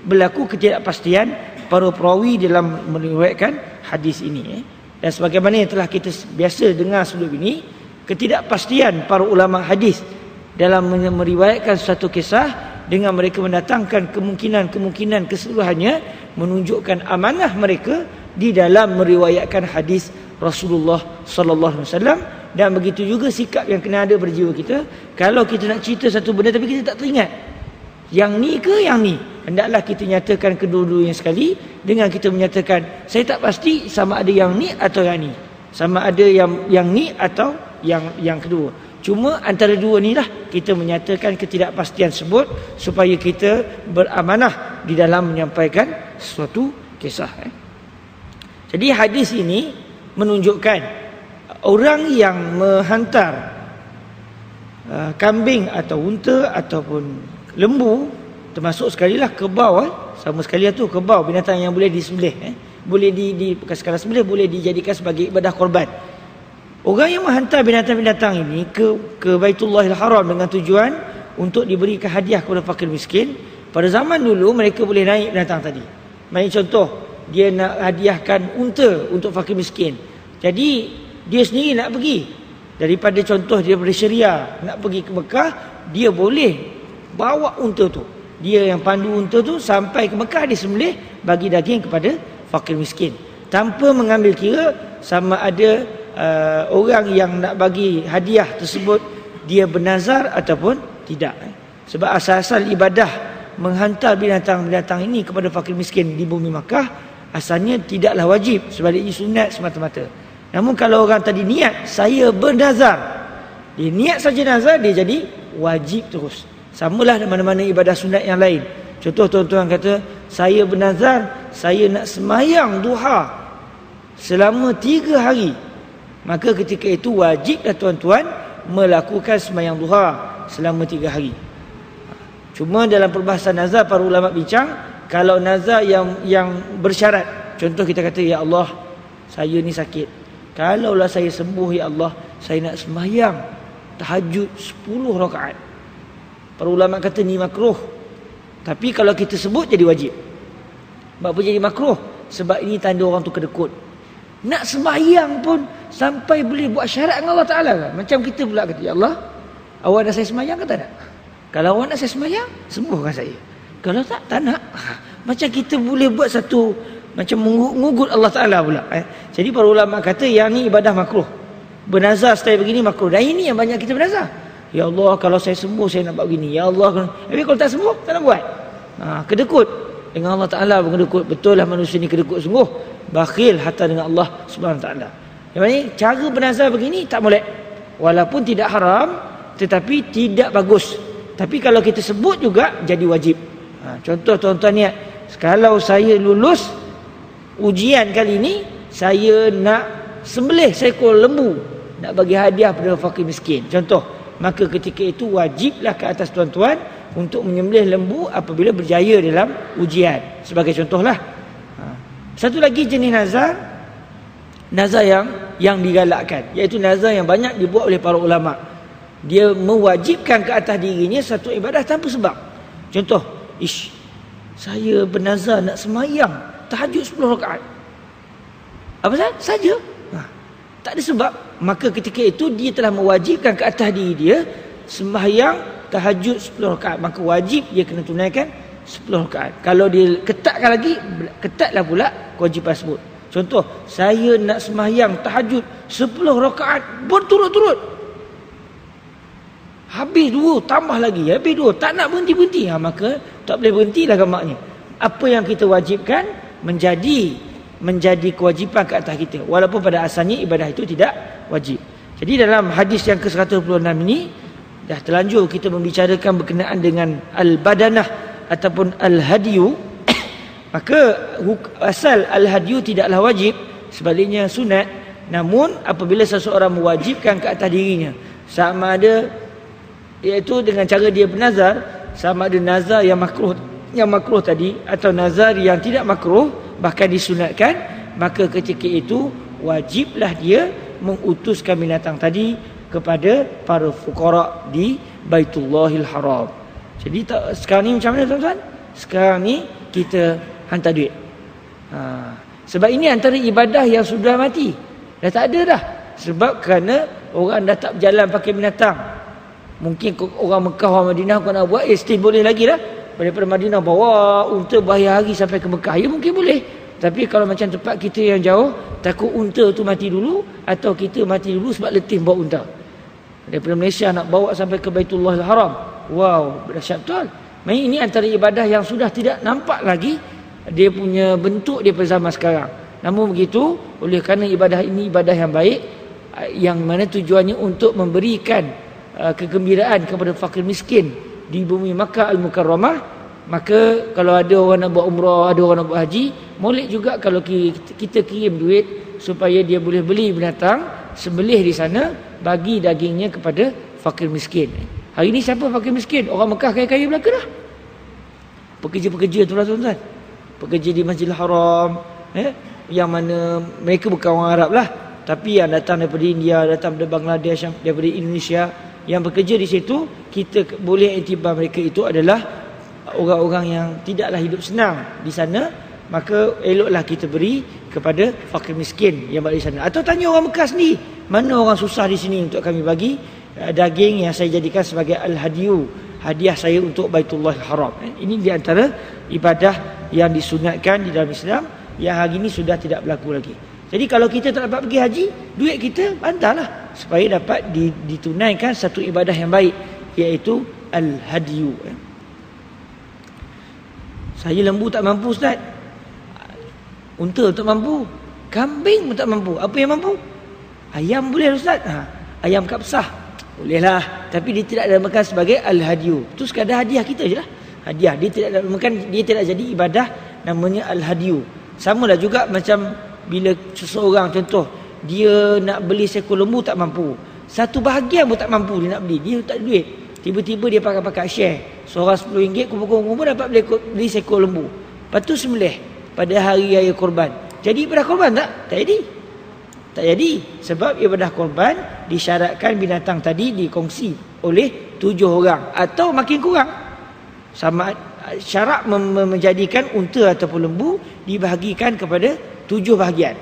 S1: berlaku ketidakpastian para perawi dalam meriwayatkan hadis ini. Dan sebagaimana yang telah kita biasa dengar sebelum ini, ketidakpastian para ulama hadis dalam meriwayatkan satu kisah dengan mereka mendatangkan kemungkinan keseluruhannya, menunjukkan amanah mereka di dalam meriwayatkan hadis Rasulullah sallallahu alaihi wasallam. Dan begitu juga sikap yang kena ada pada jiwa kita. Kalau kita nak cerita satu benda tapi kita tak teringat yang ni ke yang ni, hendaklah kita nyatakan kedua-duanya sekali, dengan kita menyatakan saya tak pasti sama ada yang ni atau yang ni. Sama ada yang ni atau yang kedua. Cuma antara dua ni lah kita menyatakan ketidakpastian sebut supaya kita beramanah di dalam menyampaikan suatu kisah. Jadi hadis ini menunjukkan orang yang menghantar kambing atau unta ataupun lembu, termasuk sekali lah kebau, sama sekali tu kebau, binatang yang boleh disembelih, boleh bukan sekadar sembelih, boleh dijadikan sebagai ibadah korban. Orang yang menghantar binatang-binatang ini ke Baitullahil Haram dengan tujuan untuk diberikan hadiah kepada fakir miskin, pada zaman dulu mereka boleh naik binatang tadi. Main contoh, dia nak hadiahkan unta untuk fakir miskin, jadi dia sendiri nak pergi, daripada contoh dia daripada Syria nak pergi ke Mekah, dia boleh bawa unta tu, dia yang pandu unta tu sampai ke Mekah, dia sembelih bagi daging kepada fakir miskin, tanpa mengambil kira sama ada orang yang nak bagi hadiah tersebut dia bernazar ataupun tidak. Sebab asal-asal ibadah menghantar binatang-binatang ini kepada fakir miskin di bumi Makkah asalnya tidaklah wajib, sebaliknya sunat semata-mata. Namun kalau orang tadi niat saya bernazar, dia niat saja nazar, dia jadi wajib terus. Samalah dengan mana-mana ibadah sunat yang lain. Contoh tuan-tuan kata, saya bernazar saya nak semayang duha selama 3 hari, maka ketika itu wajiblah tuan-tuan melakukan semayang duha selama 3 hari. Cuma dalam perbahasan nazar para ulama bincang, kalau nazar yang bersyarat, contoh kita kata, ya Allah saya ni sakit, kalaulah saya sembuh ya Allah, saya nak semayang tahajud 10 rakaat. Para ulama kata ni makruh. Tapi kalau kita sebut jadi wajib. Kenapa jadi makruh? Sebab ini tanda orang tu kedekut. Nak sembahyang pun sampai boleh buat syarat dengan Allah Ta'ala kan? Macam kita pula kata, ya Allah, awak nak saya sembahyang ke tak nak? Kalau awak nak saya sembahyang, sembuhkan saya. Kalau tak nak. Macam kita boleh buat satu, macam mengugut Allah Ta'ala pula. Jadi para ulama kata yang ni ibadah makruh. Bernazar style begini makruh. Dan ini yang banyak kita bernazar. Ya Allah, kalau saya sembuh saya nak buat begini. Ya Allah, tapi kalau tak sembuh tak nak buat. Kedekut dengan Allah Ta'ala, kedekut. Betul lah manusia ni kedekut sungguh. Bakhil hatta dengan Allah Subhanahu Wa Ta'ala. Yang ini cara bernazar begini tak boleh. Walaupun tidak haram, tetapi tidak bagus. Tapi kalau kita sebut juga jadi wajib. Contoh tuan-tuan niat, kalau saya lulus ujian kali ini, saya nak sembelih seekor lembu, nak bagi hadiah pada fakir miskin. Contoh, maka ketika itu wajiblah ke atas tuan-tuan untuk menyembelih lembu apabila berjaya dalam ujian. Sebagai contohlah. Satu lagi jenis nazar, nazar yang digalakkan, iaitu nazar yang banyak dibuat oleh para ulama. Dia mewajibkan ke atas dirinya satu ibadah tanpa sebab. Contoh, saya bernazar nak semayang tahajud 10 rakaat. Apa saja? Tak ada sebab. Maka ketika itu dia telah mewajibkan ke atas diri dia sembahyang tahajud 10 rakaat. Maka wajib dia kena tunaikan 10 rakaat. Kalau dia ketatkan lagi, ketatlah pula kewajipan tersebut. Contoh, saya nak sembahyang tahajud 10 rakaat berturut-turut. Habis 2, tambah lagi. Habis 2, tak nak berhenti-berhenti. Maka tak boleh berhentilah gamaknya. Apa yang kita wajibkan menjadi kewajipan ke atas kita. Walaupun pada asalnya ibadah itu tidak wajib. Jadi dalam hadis yang ke-126 ini, dah terlanjur kita membicarakan berkenaan dengan al-badanah ataupun al-hadiyu. Maka asal al-hadiyu tidaklah wajib, sebaliknya sunat. Namun apabila seseorang mewajibkan ke atas dirinya, sama ada iaitu dengan cara dia bernazar, sama ada nazar yang makruh tadi atau nazar yang tidak makruh, bahkan disunatkan, maka ketika itu wajiblah dia mengutuskan binatang tadi kepada para fuqara di Baitullahil Haram. Jadi sekarang ni macam mana tuan-tuan? Sekarang ni kita hantar duit. Sebab ini antara ibadah yang sudah mati. Dah tak ada dah. Sebab kerana orang dah tak berjalan pakai binatang. Mungkin orang Mekah, orang Madinah kau nak buat, still boleh lagi lah. Daripada Madinah bawa unta berhari-hari sampai ke Mekah, ya mungkin boleh. Tapi kalau macam tempat kita yang jauh, takut unta tu mati dulu, atau kita mati dulu sebab letih bawa unta. Daripada Malaysia nak bawa sampai ke Baitullahil Haram, wow, dahsyat betul. Ini antara ibadah yang sudah tidak nampak lagi dia punya bentuk dia pada zaman sekarang. Namun begitu, oleh kerana ibadah ini ibadah yang baik, yang mana tujuannya untuk memberikan kegembiraan kepada fakir miskin di bumi Makkah Al-Mukarramah, maka kalau ada orang nak buat umrah, ada orang nak buat haji, boleh juga kalau kita kirim duit supaya dia boleh beli binatang, sembelih di sana, bagi dagingnya kepada fakir miskin. Hari ini siapa fakir miskin? Orang Mekah kaya-kaya belaka dah. Pekerja-pekerja tu lah tuan-tuan. Pekerja di Masjidil Haram, yang mana mereka bukan orang Arab lah, tapi yang datang daripada India, datang daripada Bangladesh, daripada Indonesia, yang bekerja di situ, kita boleh iktibar mereka itu adalah orang-orang yang tidaklah hidup senang di sana, maka eloklah kita beri kepada fakir miskin yang berada di sana. Atau tanya orang Mekah sendiri, mana orang susah di sini untuk kami bagi daging yang saya jadikan sebagai al-hadiyu, hadiah saya untuk Baitullah Haram. Ini di antara ibadah yang disunatkan di dalam Islam yang hari ini sudah tidak berlaku lagi. Jadi kalau kita tak dapat pergi haji, duit kita bantarlah supaya dapat ditunaikan satu ibadah yang baik, iaitu al-hadiyu. Saya lembu tak mampu, Ustaz. Unta tak mampu. Kambing pun tak mampu. Apa yang mampu? Ayam boleh, Ustaz. Ayam kapsah bolehlah, tapi dia tidak dinamakan sebagai al-hadiyu. Itu sekadar hadiah kita je lah. Hadiah, dia tidak dinamakan, dia tidak jadi ibadah, namanya al-hadiyu. Sama lah juga macam bila seseorang, contoh dia nak beli seekor lembu tak mampu, satu bahagian pun tak mampu dia nak beli, dia tak ada duit, tiba-tiba dia pakai share, seorang RM10 kumpul-kumpul dapat beli seekor lembu, lepas tu sembelih pada hari raya korban. Jadi ibadah korban tak? Tak jadi. Tak jadi, sebab ibadah korban disyaratkan binatang tadi dikongsi oleh 7 orang atau makin kurang. Sama syarat menjadikan unta ataupun lembu dibahagikan kepada 7 bahagian.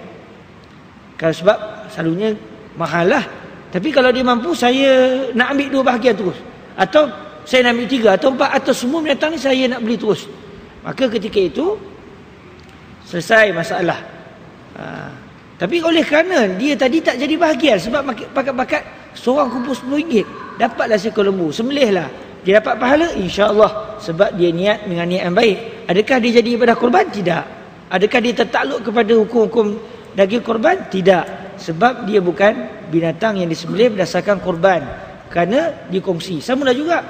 S1: Kalau sebab selalunya mahal lah. Tapi kalau dia mampu, saya nak ambil 2 bahagian terus, atau saya nak ambil 3 atau 4, atau semua binatang ni saya nak beli terus, maka ketika itu selesai masalah. Tapi oleh kerana dia tadi tak jadi bahagian, sebab pakat-pakat seorang kumpul RM10, dapatlah seekor lembu, sembelihlah, dia dapat pahala insya-Allah, sebab dia niat dengan niat yang baik. Adakah dia jadi ibadah korban? Tidak. Adakah dia tertakluk kepada hukum-hukum daging korban? Tidak. Sebab dia bukan binatang yang disembelih berdasarkan korban, kerana dikongsi. Sama lah juga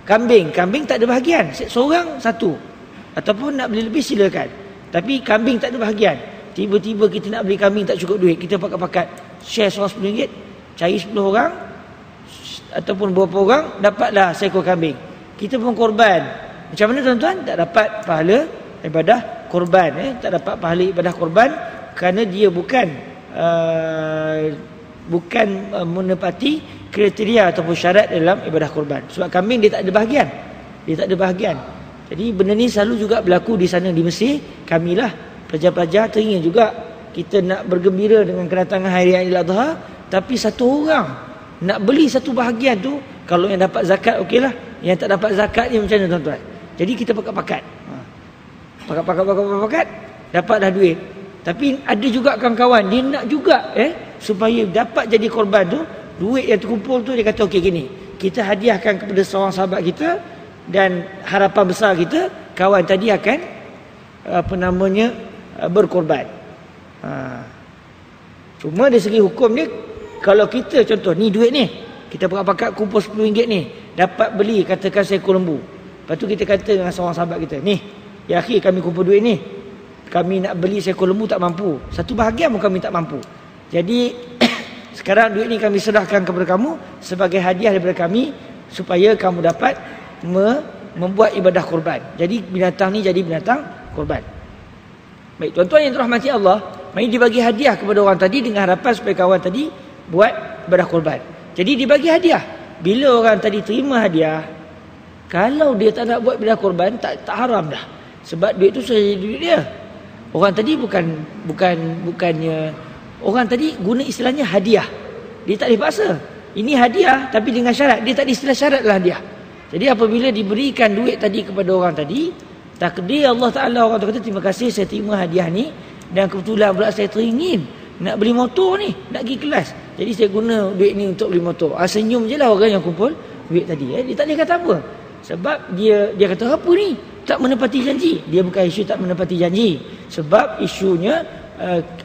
S1: kambing. Kambing tak ada bahagian, seorang satu, ataupun nak beli lebih silakan. Tapi kambing tak ada bahagian. Tiba-tiba kita nak beli kambing tak cukup duit, kita pakat-pakat share seorang RM10, cari 10 orang ataupun berapa orang, dapatlah seekor kambing. Kita pun korban. Macam mana tuan-tuan? Tak dapat pahala ibadah korban, tak dapat pahala ibadah korban, kerana dia bukan menepati kriteria ataupun syarat dalam ibadah korban. Sebab kambing dia tak ada bahagian. Dia tak ada bahagian. Jadi benda ni selalu juga berlaku di sana di Mesir. Kamilah pelajar-pelajar teringin juga kita nak bergembira dengan kedatangan hari raya Aidil-Adha, tapi satu orang nak beli satu bahagian tu, kalau yang dapat zakat okeylah, yang tak dapat zakat ni macam mana tuan-tuan? Jadi kita pakat-pakat. Pakat, dapatlah duit. Tapi ada juga kawan-kawan dia nak juga supaya dapat jadi korban tu, duit yang terkumpul tu dia kata okey gini, kita hadiahkan kepada seorang sahabat kita, dan harapan besar kita kawan tadi akan berkorban. Cuma dari segi hukum ni, kalau kita contoh ni duit ni, kita pakat kumpul RM10 ni, dapat beli katakan seekor lembu. Lepas tu kita kata dengan seorang sahabat kita, ni ya akhi, kami kumpul duit ni, kami nak beli seekor lembu tak mampu, satu bahagian pun kami tak mampu. Jadi sekarang duit ni kami serahkan kepada kamu sebagai hadiah daripada kami, supaya kamu dapat membuat ibadah korban. Jadi binatang ni jadi binatang korban. Baik, tuan-tuan yang dirahmati Allah, mari dibagi hadiah kepada orang tadi dengan harapan supaya kawan tadi buat ibadah korban. Jadi dibagi hadiah. Bila orang tadi terima hadiah, kalau dia tak nak buat ibadah korban, tak haram dah. Sebab duit tu sudah jadi duit dia. Orang tadi bukannya orang tadi guna istilahnya hadiah. Dia tak boleh paksa. Ini hadiah tapi dengan syarat. Dia tak ada istilah syarat lah hadiah. Jadi apabila diberikan duit tadi kepada orang tadi, takdir Allah Ta'ala, orang tu kata terima kasih saya terima hadiah ni, dan kebetulan pula saya teringin nak beli motor ni, nak pergi kelas, jadi saya guna duit ni untuk beli motor. Senyum je lah orang yang kumpul duit tadi. Dia tak boleh kata apa, sebab dia kata apa ni, tak menepati janji. Dia bukan isu tak menepati janji, sebab isunya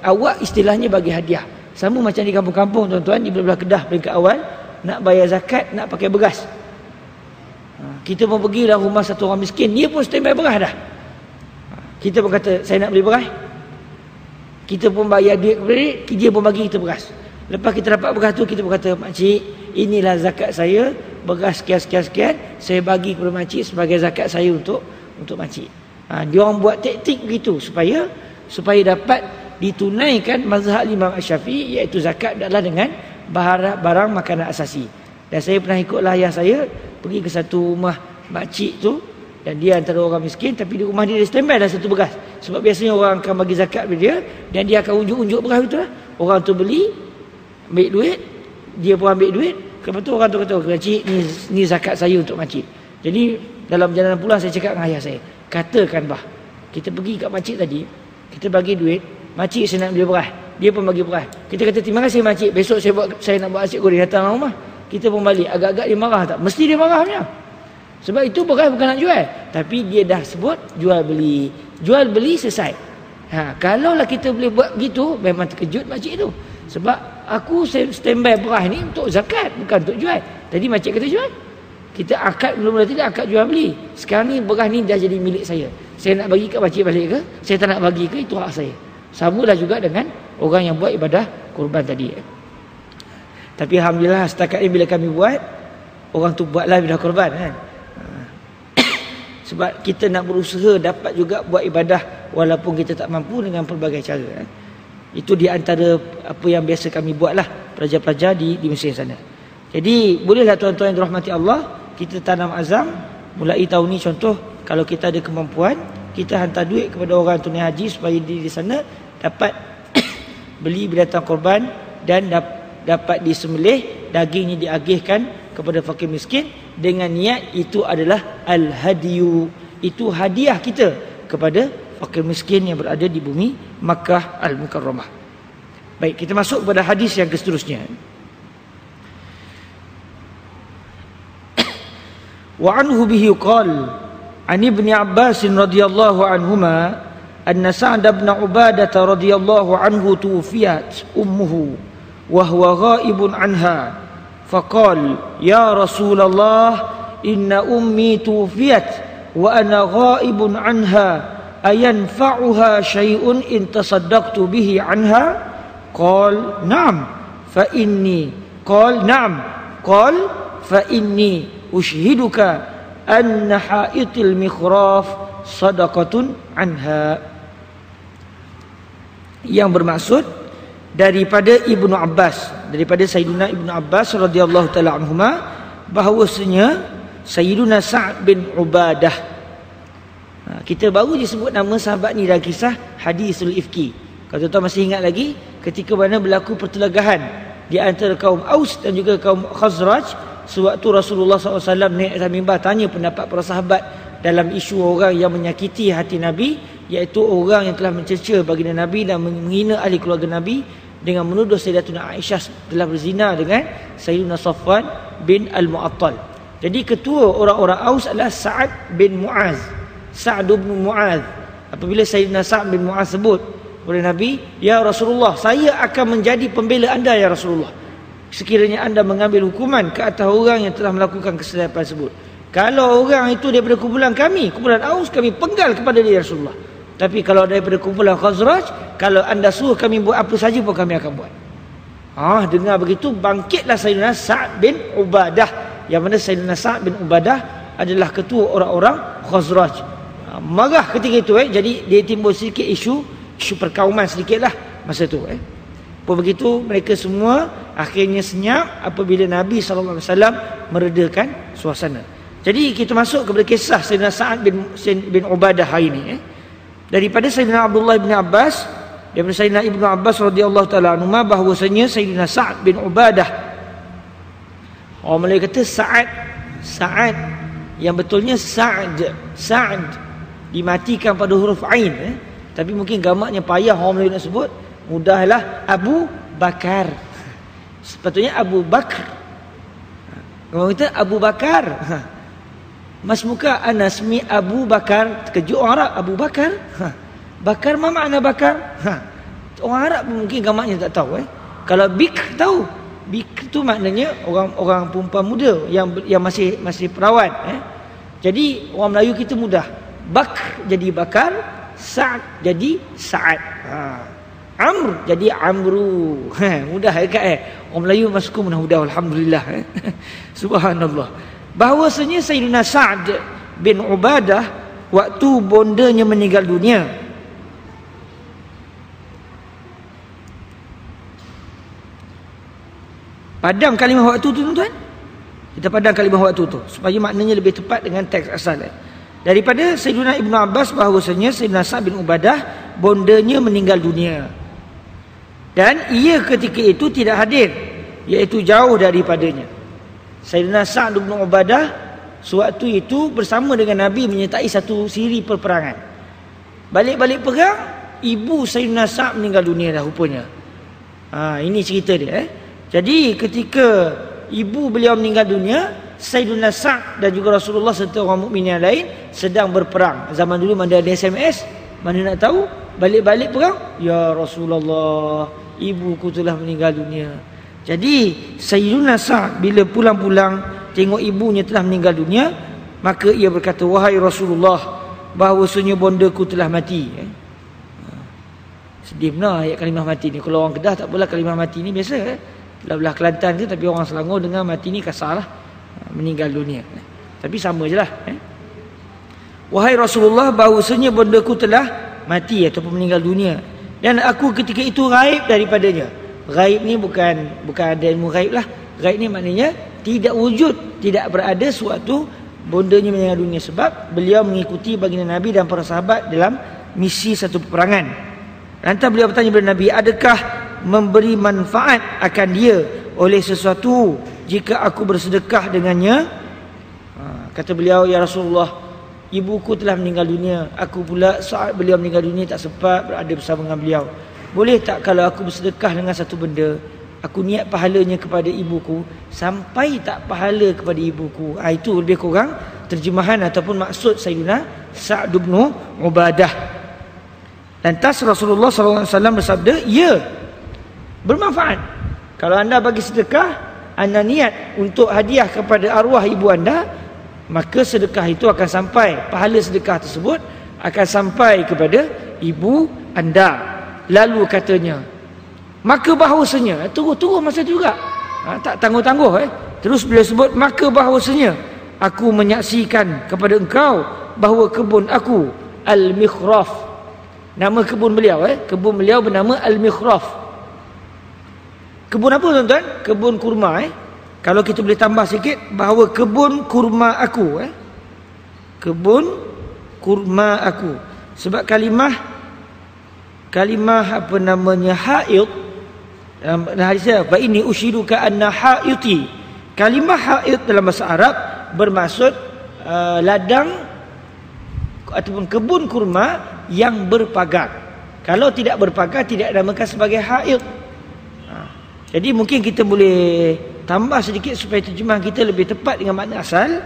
S1: awak istilahnya bagi hadiah. Sama macam di kampung-kampung tuan-tuan, di belah Kedah peringkat awal nak bayar zakat, nak pakai beras. Kita pun pergi dalam rumah satu orang miskin, dia pun standby beras dah. Kita pun kata saya nak beli beras. Kita pun bayar duit kepada dia pun bagi kita beras. Lepas kita dapat beras tu, kita pun kata, makcik, inilah zakat saya, beras sekian-sekian, saya bagi kepada makcik sebagai zakat saya untuk makcik. Dia orang buat taktik begitu supaya dapat ditunaikan mazhab Imam Syafi'i, iaitu zakat adalah dengan barang makanan asasi. Dan saya pernah ikutlah ayah saya pergi ke satu rumah makcik tu, dan dia antara orang miskin, tapi di rumah dia standby dah satu beras. Sebab biasanya orang akan bagi zakat kepada dia, dan dia akan unjuk-unjuk beras itu lah. Orang tu beli, ambil duit, dia pun ambil duit. Lepas tu orang tu kata, makcik, ni zakat saya untuk makcik. Jadi dalam perjalanan pulang saya cakap dengan ayah saya, katakan bah, kita pergi kat makcik tadi, kita bagi duit, makcik saya nak beli beras, dia pun bagi beras. Kita kata terima kasih makcik, besok saya nak buat nasi goreng, datang rumah. Kita pun balik, agak-agak dia marah tak? Mesti dia marah punya. Sebab itu beras bukan nak jual, tapi dia dah sebut jual beli selesai. Kalaulah kita boleh buat begitu, memang terkejut makcik tu. Sebab aku standby beras ni untuk zakat, bukan untuk jual. Tadi makcik kata jual. Kita akad belum tidak akad jual beli. Sekarang ni beras ni dah jadi milik saya. Saya nak bagi kat makcik balik ke? Saya tak nak bagi ke? Itu hak saya. Samalah juga dengan orang yang buat ibadah kurban tadi. Tapi alhamdulillah setakat ni bila kami buat, orang tu buatlah ibadah kurban kan. Sebab kita nak berusaha dapat juga buat ibadah walaupun kita tak mampu dengan pelbagai cara kan. Itu di antara apa yang biasa kami buatlah pelajar-pelajar di Mesir sana. Jadi bolehlah tuan-tuan yang dirahmati Allah, kita tanam azam mulai tahun ni. Contoh, kalau kita ada kemampuan, kita hantar duit kepada orang tunai haji supaya di sana dapat beli binatang korban dan dapat disembelih, dagingnya diagihkan kepada fakir miskin dengan niat itu adalah al-hadiyu, itu hadiah kita kepada fakir miskin yang berada di bumi Makkah Al-Mukarramah. Baik, kita masuk kepada hadis yang seterusnya. Wa anhu bihi qala an ibn Abbas radhiyallahu anhuma anna Sa'd ibn Ubadah radhiyallahu anhu tuwfiyat ummuhu wa huwa ghaibun anha faqala ya Rasulullah inna ummi tuwfiyat wa ana ghaibun anha ayanfa'uha syai'un in tasaddaqtu bihi anha qala na'am fa inni qala na'am qala fa inni ushiduka anna haitil mikhraf sadaqatun anha. Yang bermaksud daripada Ibnu Abbas, daripada Sayyidina Ibnu Abbas radhiyallahu taala anhuma, bahawasanya Sayyiduna Sa'd bin Ubadah, kita baru disebut nama sahabat ni dalam kisah hadisul ifki. Kalau tuan-tuan masih ingat lagi, ketika mana berlaku pertelagahan di antara kaum Aus dan juga kaum Khazraj, sewaktu Rasulullah SAW naik atas mimbar tanya pendapat para sahabat dalam isu orang yang menyakiti hati Nabi, iaitu orang yang telah mencerca baginda Nabi dan menghina ahli keluarga Nabi dengan menuduh Sayyidatuna Aisyah telah berzina dengan Sayyidina Safwan bin Al-Mu'attal. Jadi ketua orang-orang Aus adalah Sa'ad bin Mu'az, Sa'ad bin Mu'az. Apabila Sayyidina Sa'ad bin Mu'az sebut kepada Nabi, ya Rasulullah, saya akan menjadi pembela anda ya Rasulullah, sekiranya anda mengambil hukuman ke atas orang yang telah melakukan kesalahan tersebut. Kalau orang itu daripada kumpulan kami, kumpulan Aus, kami penggal kepada dia Rasulullah. Tapi kalau daripada kumpulan Khazraj, kalau anda suruh kami buat apa saja pun kami akan buat. Dengar begitu, bangkitlah Sayyidina Sa'd bin Ubadah, yang mana Sayyidina Sa'd bin Ubadah adalah ketua orang-orang Khazraj. Marah ketika itu jadi dia timbul sedikit isu perkauman sedikitlah masa tu Pun begitu mereka semua akhirnya senyap apabila Nabi SAW meredakan suasana. Jadi kita masuk kepada kisah Sayyidina Sa'ad bin Ubadah hari ini. Daripada Sayyidina Abdullah bin Abbas, daripada Sayyidina Ibnu Abbas radhiyallahu taala anhu, bahwasanya Sayyidina Sa'ad bin Ubadah, orang Melayu kata Sa'ad, yang betulnya Sa'ad dimatikan pada huruf ain, tapi mungkin gamaknya payah orang Melayu nak sebut, mudahlah Abu Bakar. Sepatutnya Abu Bakar. Orang kata Abu Bakar. Mas muka anasmi Abu Bakar. Terkejut orang Arab, Abu Bakar. Bakar, apa makna bakar? Orang Arab pun mungkin gamaknya tak tahu. Kalau bikr tahu. Bikr tu maknanya orang perempuan muda yang masih perawan. Jadi orang Melayu kita mudah. Bakr jadi bakar, Sa'ad jadi Sa'ad. Amr jadi Amru. Mudah kan? Orang Melayu masuk mudah alhamdulillah. Subhanallah. Bahawasanya Sayyidina Sa'ad bin Ubadah waktu bondanya meninggal dunia, padang kalimah waktu tu tuan-tuan. Kita padang kalimah waktu tu supaya maknanya lebih tepat dengan teks asal. Daripada Sayyidina Ibnu Abbas bahawasanya Sayyidina Sa'ad bin Ubadah bondanya meninggal dunia. Dan ia ketika itu tidak hadir, iaitu jauh daripadanya. Sayyidina Sa'ad bin Ubadah sewaktu itu bersama dengan Nabi menyertai satu siri perperangan. Balik-balik perang, ibu Sayyidina Sa'ad meninggal dunia dah rupanya. Ini cerita dia. Jadi ketika ibu beliau meninggal dunia, Sayyidina Sa'ad dan juga Rasulullah serta orang mukmin yang lain sedang berperang. Zaman dulu mana ada SMS, mana nak tahu, balik-balik perang, ya Rasulullah, ibuku telah meninggal dunia. Jadi Sayyidina Sa'ad bila pulang-pulang tengok ibunya telah meninggal dunia, maka ia berkata, wahai Rasulullah, bahawasanya bondaku telah mati. Sedih benar ayat kalimah mati ni. Kalau orang Kedah tak apalah, kalimah mati ni biasa. Belah-belah Kelantan tu, tapi orang Selangor dengar mati ni kasar lah, meninggal dunia. Tapi sama je lah. Wahai Rasulullah, bahawasanya bondaku telah mati ataupun meninggal dunia, dan aku ketika itu ghaib daripadanya. Ghaib ni bukan ada ilmu ghaib lah. Ghaib ni maknanya tidak wujud, tidak berada suatu bondanya meninggal dunia, sebab beliau mengikuti baginda Nabi dan para sahabat dalam misi satu peperangan. Lantas beliau bertanya kepada Nabi, adakah memberi manfaat akan dia oleh sesuatu jika aku bersedekah dengannya? Kata beliau, ya Rasulullah, ibuku telah meninggal dunia, aku pula saat beliau meninggal dunia tak sempat berada bersama dengan beliau. Boleh tak kalau aku bersedekah dengan satu benda, aku niat pahalanya kepada ibuku, sampai tak pahala kepada ibuku? Itu lebih kurang terjemahan ataupun maksud Sayyidina Sa'ad bin Ubadah. Lantas Rasulullah SAW bersabda, ya, bermanfaat. Kalau anda bagi sedekah, anda niat untuk hadiah kepada arwah ibu anda, maka sedekah itu akan sampai, pahala sedekah tersebut akan sampai kepada ibu anda. Lalu katanya, maka bahawasanya, tunggu masa juga, tak tangguh-tangguh. Terus beliau sebut, maka bahawasanya aku menyaksikan kepada engkau bahawa kebun aku Al-Mikhraf. Nama kebun beliau, kebun beliau bernama Al-Mikhraf. Kebun apa tuan-tuan? Kebun kurma. Kalau kita boleh tambah sikit, bahawa kebun kurma aku, kebun kurma aku. Sebab kalimah apa namanya haid, dalam hadis fa inni ushiduka anna haiti. Kalimah haid dalam bahasa Arab bermaksud ladang ataupun kebun kurma yang berpagar. Kalau tidak berpagar, tidak dinamakan sebagai haid. Jadi mungkin kita boleh tambah sedikit supaya terjemahan kita lebih tepat dengan makna asal.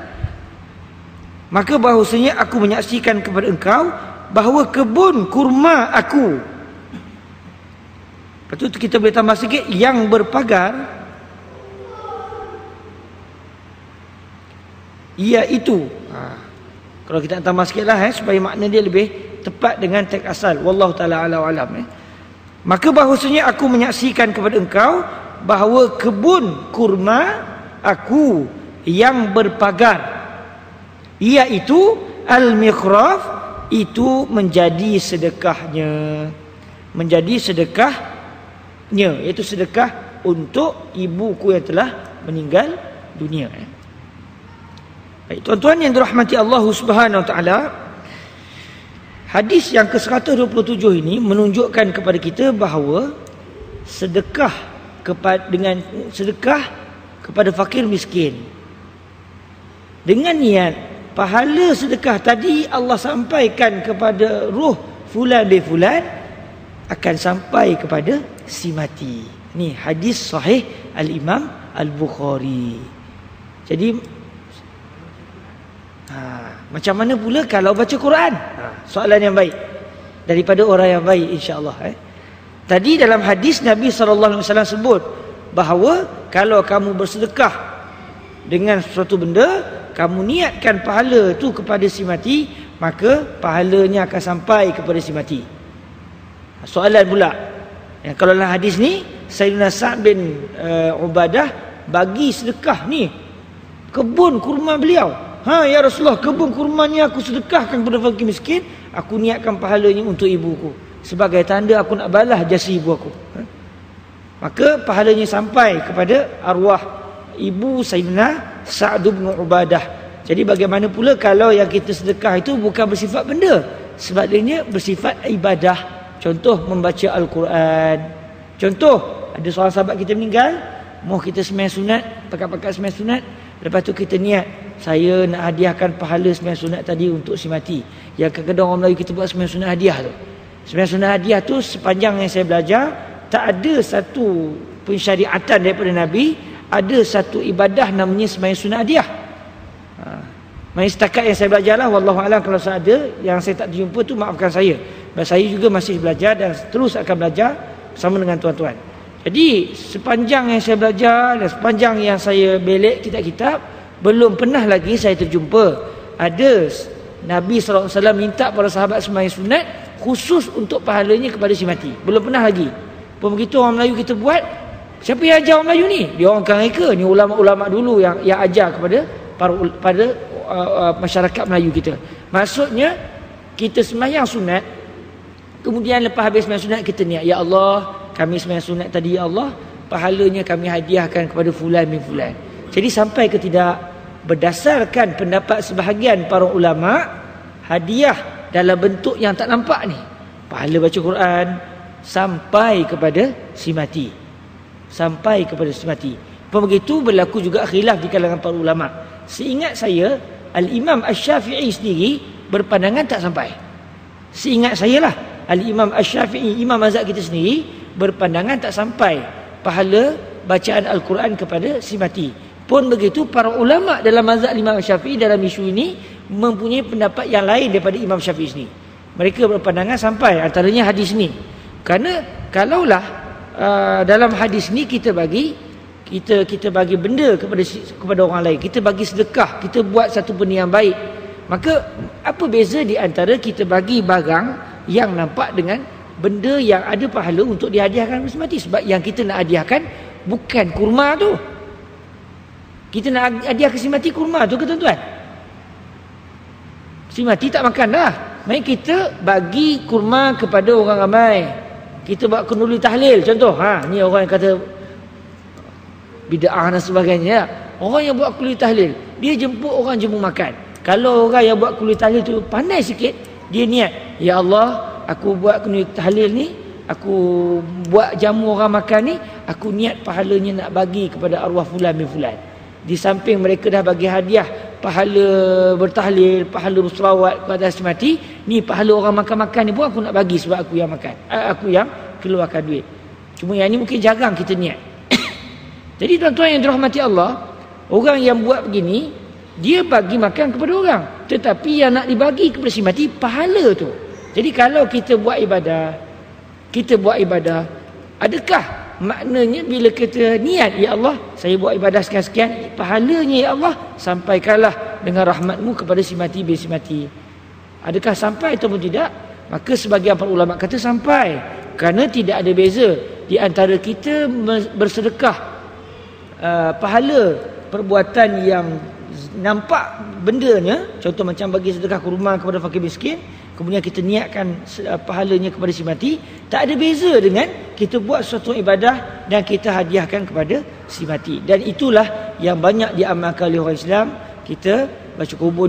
S1: Maka bahawasanya aku menyaksikan kepada engkau bahawa kebun kurma aku. Lepas tu kita boleh tambah sikit, yang berpagar, iaitu. Kalau kita tambah sikit lah, supaya makna dia lebih tepat dengan teks asal. Wallahu ta'ala ala alam. Maka bahawasanya aku menyaksikan kepada engkau bahawa kebun kurma aku yang berpagar, iaitu Al-Mikhraf, itu menjadi sedekahnya. Menjadi sedekahnya, iaitu sedekah untuk ibuku yang telah meninggal dunia. Baik, tuan-tuan yang dirahmati Allah Subhanahu Wa Taala, hadis yang ke-127 ini menunjukkan kepada kita bahawa sedekah kepada fakir miskin dengan niat pahala sedekah tadi Allah sampaikan kepada ruh fulan bin fulan, akan sampai kepada si mati. Ni hadis sahih Al-Imam Al-Bukhari. Jadi macam mana pula kalau baca Quran? Soalan yang baik daripada orang yang baik, insya-Allah. Tadi dalam hadis Nabi SAW sebut bahawa kalau kamu bersedekah dengan sesuatu benda, kamu niatkan pahala tu kepada si mati, maka pahalanya akan sampai kepada si mati. Soalan pula, kalau dalam hadis ni Sayyidina Sa'd bin Ubadah bagi sedekah ni kebun kurma beliau. Ya Rasulullah, kebun kurmanya aku sedekahkan kepada fakir miskin, aku niatkan pahalanya untuk ibuku, sebagai tanda aku nak balas jasa ibu aku. Maka pahalanya sampai kepada arwah ibu Sayyidina Sa'd bin Ubadah. Jadi bagaimana pula kalau yang kita sedekah itu bukan bersifat benda, sebabnya bersifat ibadah. Contoh membaca Al-Quran. Contoh ada seorang sahabat kita meninggal, mau kita sembahyang sunat, pakat-pakat sembahyang sunat, lepas tu kita niat, saya nak hadiahkan pahala sembahyang sunat tadi untuk si mati. Yang kadang-kadang orang Melayu kita buat sembahyang sunat hadiah tu. Sembahyang sunat hadiah tu sepanjang yang saya belajar, tak ada satu pensyariatan daripada Nabi, ada satu ibadah namanya sembahyang sunat hadiah. Main setakat yang saya belajar lah, wallahu alam, kalau saya ada yang saya tak jumpa tu maafkan saya. Dan saya juga masih belajar dan terus akan belajar bersama dengan tuan-tuan. Jadi sepanjang yang saya belajar dan sepanjang yang saya belik kitab-kitab, belum pernah lagi saya terjumpa ada Nabi SAW minta para sahabat sembahyang sunat khusus untuk pahalanya kepada si mati. Belum pernah lagi. Pun begitu orang Melayu kita buat, siapa yang ajar orang Melayu ni? Dia orang mereka, ni ulama-ulama dulu yang ajar kepada pada masyarakat Melayu kita. Maksudnya kita sembahyang sunat, kemudian lepas habis sembahyang sunat kita niat, ya Allah, kami sembahyang sunat tadi, ya Allah, pahalanya kami hadiahkan kepada fulan bin fulan. Jadi sampai ke tidak, berdasarkan pendapat sebahagian para ulama, hadiah dalam bentuk yang tak nampak ni, pahala baca Quran, sampai kepada si mati. Sampai kepada si mati. Begitu berlaku juga khilaf di kalangan para ulama. Seingat saya, Al-Imam Asy-Syafi'i sendiri berpandangan tak sampai. Seingat saya lah, Al-Imam Asy-Syafi'i, imam mazhab kita sendiri, berpandangan tak sampai pahala bacaan Al-Quran kepada si mati. Pun begitu, para ulama dalam mazhab Imam Syafi'i dalam isu ini mempunyai pendapat yang lain daripada Imam Syafi'i sendiri. Mereka berpandangan sampai, antaranya hadis ni. Kerana kalaulah dalam hadis ni kita bagi benda kepada orang lain, kita bagi sedekah, kita buat satu benda yang baik, maka apa beza di antara kita bagi barang yang nampak dengan benda yang ada pahala untuk dihadiahkan kepada si mati? Sebab yang kita nak hadiahkan bukan kurma tu. Kita nak hadiah ke si mati kurma tu ke tuan-tuan? Si mati tak makan dah. Main kita bagi kurma kepada orang ramai. Kita buat kenduri tahlil contoh. Ni orang yang kata bid'ah dan sebagainya. Orang yang buat kenduri tahlil, dia jemput orang jemput makan. Kalau orang yang buat kenduri tahlil tu pandai sikit, dia niat, ya Allah, aku buat kenduri tahlil ni, aku buat jamu orang makan ni, aku niat pahalanya nak bagi kepada arwah fulan bin fulan. Di samping mereka dah bagi hadiah pahala bertahlil, pahala berselawat kepada si mati, ni pahala orang makan-makan ni pun aku nak bagi sebab aku yang makan, aku yang keluarkan duit. Cuma yang ni mungkin jarang kita niat. Jadi tuan-tuan yang dirahmati Allah, orang yang buat begini, dia bagi makan kepada orang, tetapi yang nak dibagi kepada si mati pahala tu. Jadi kalau kita buat ibadah, adakah maknanya bila kita niat, ya Allah, saya buat ibadah sekian-sekian, pahalanya ya Allah sampaikanlah dengan rahmatmu kepada si mati bin si mati. Adakah sampai ataupun tidak? Maka sebagian para ulama kata sampai, kerana tidak ada beza di antara kita bersedekah pahala perbuatan yang nampak bendanya, contoh macam bagi sedekah kurma kepada fakir miskin, kemudian kita niatkan pahalanya kepada si mati, tak ada beza dengan kita buat suatu ibadah dan kita hadiahkan kepada si mati. Dan itulah yang banyak diamalkan oleh orang Islam. Kita baca kubur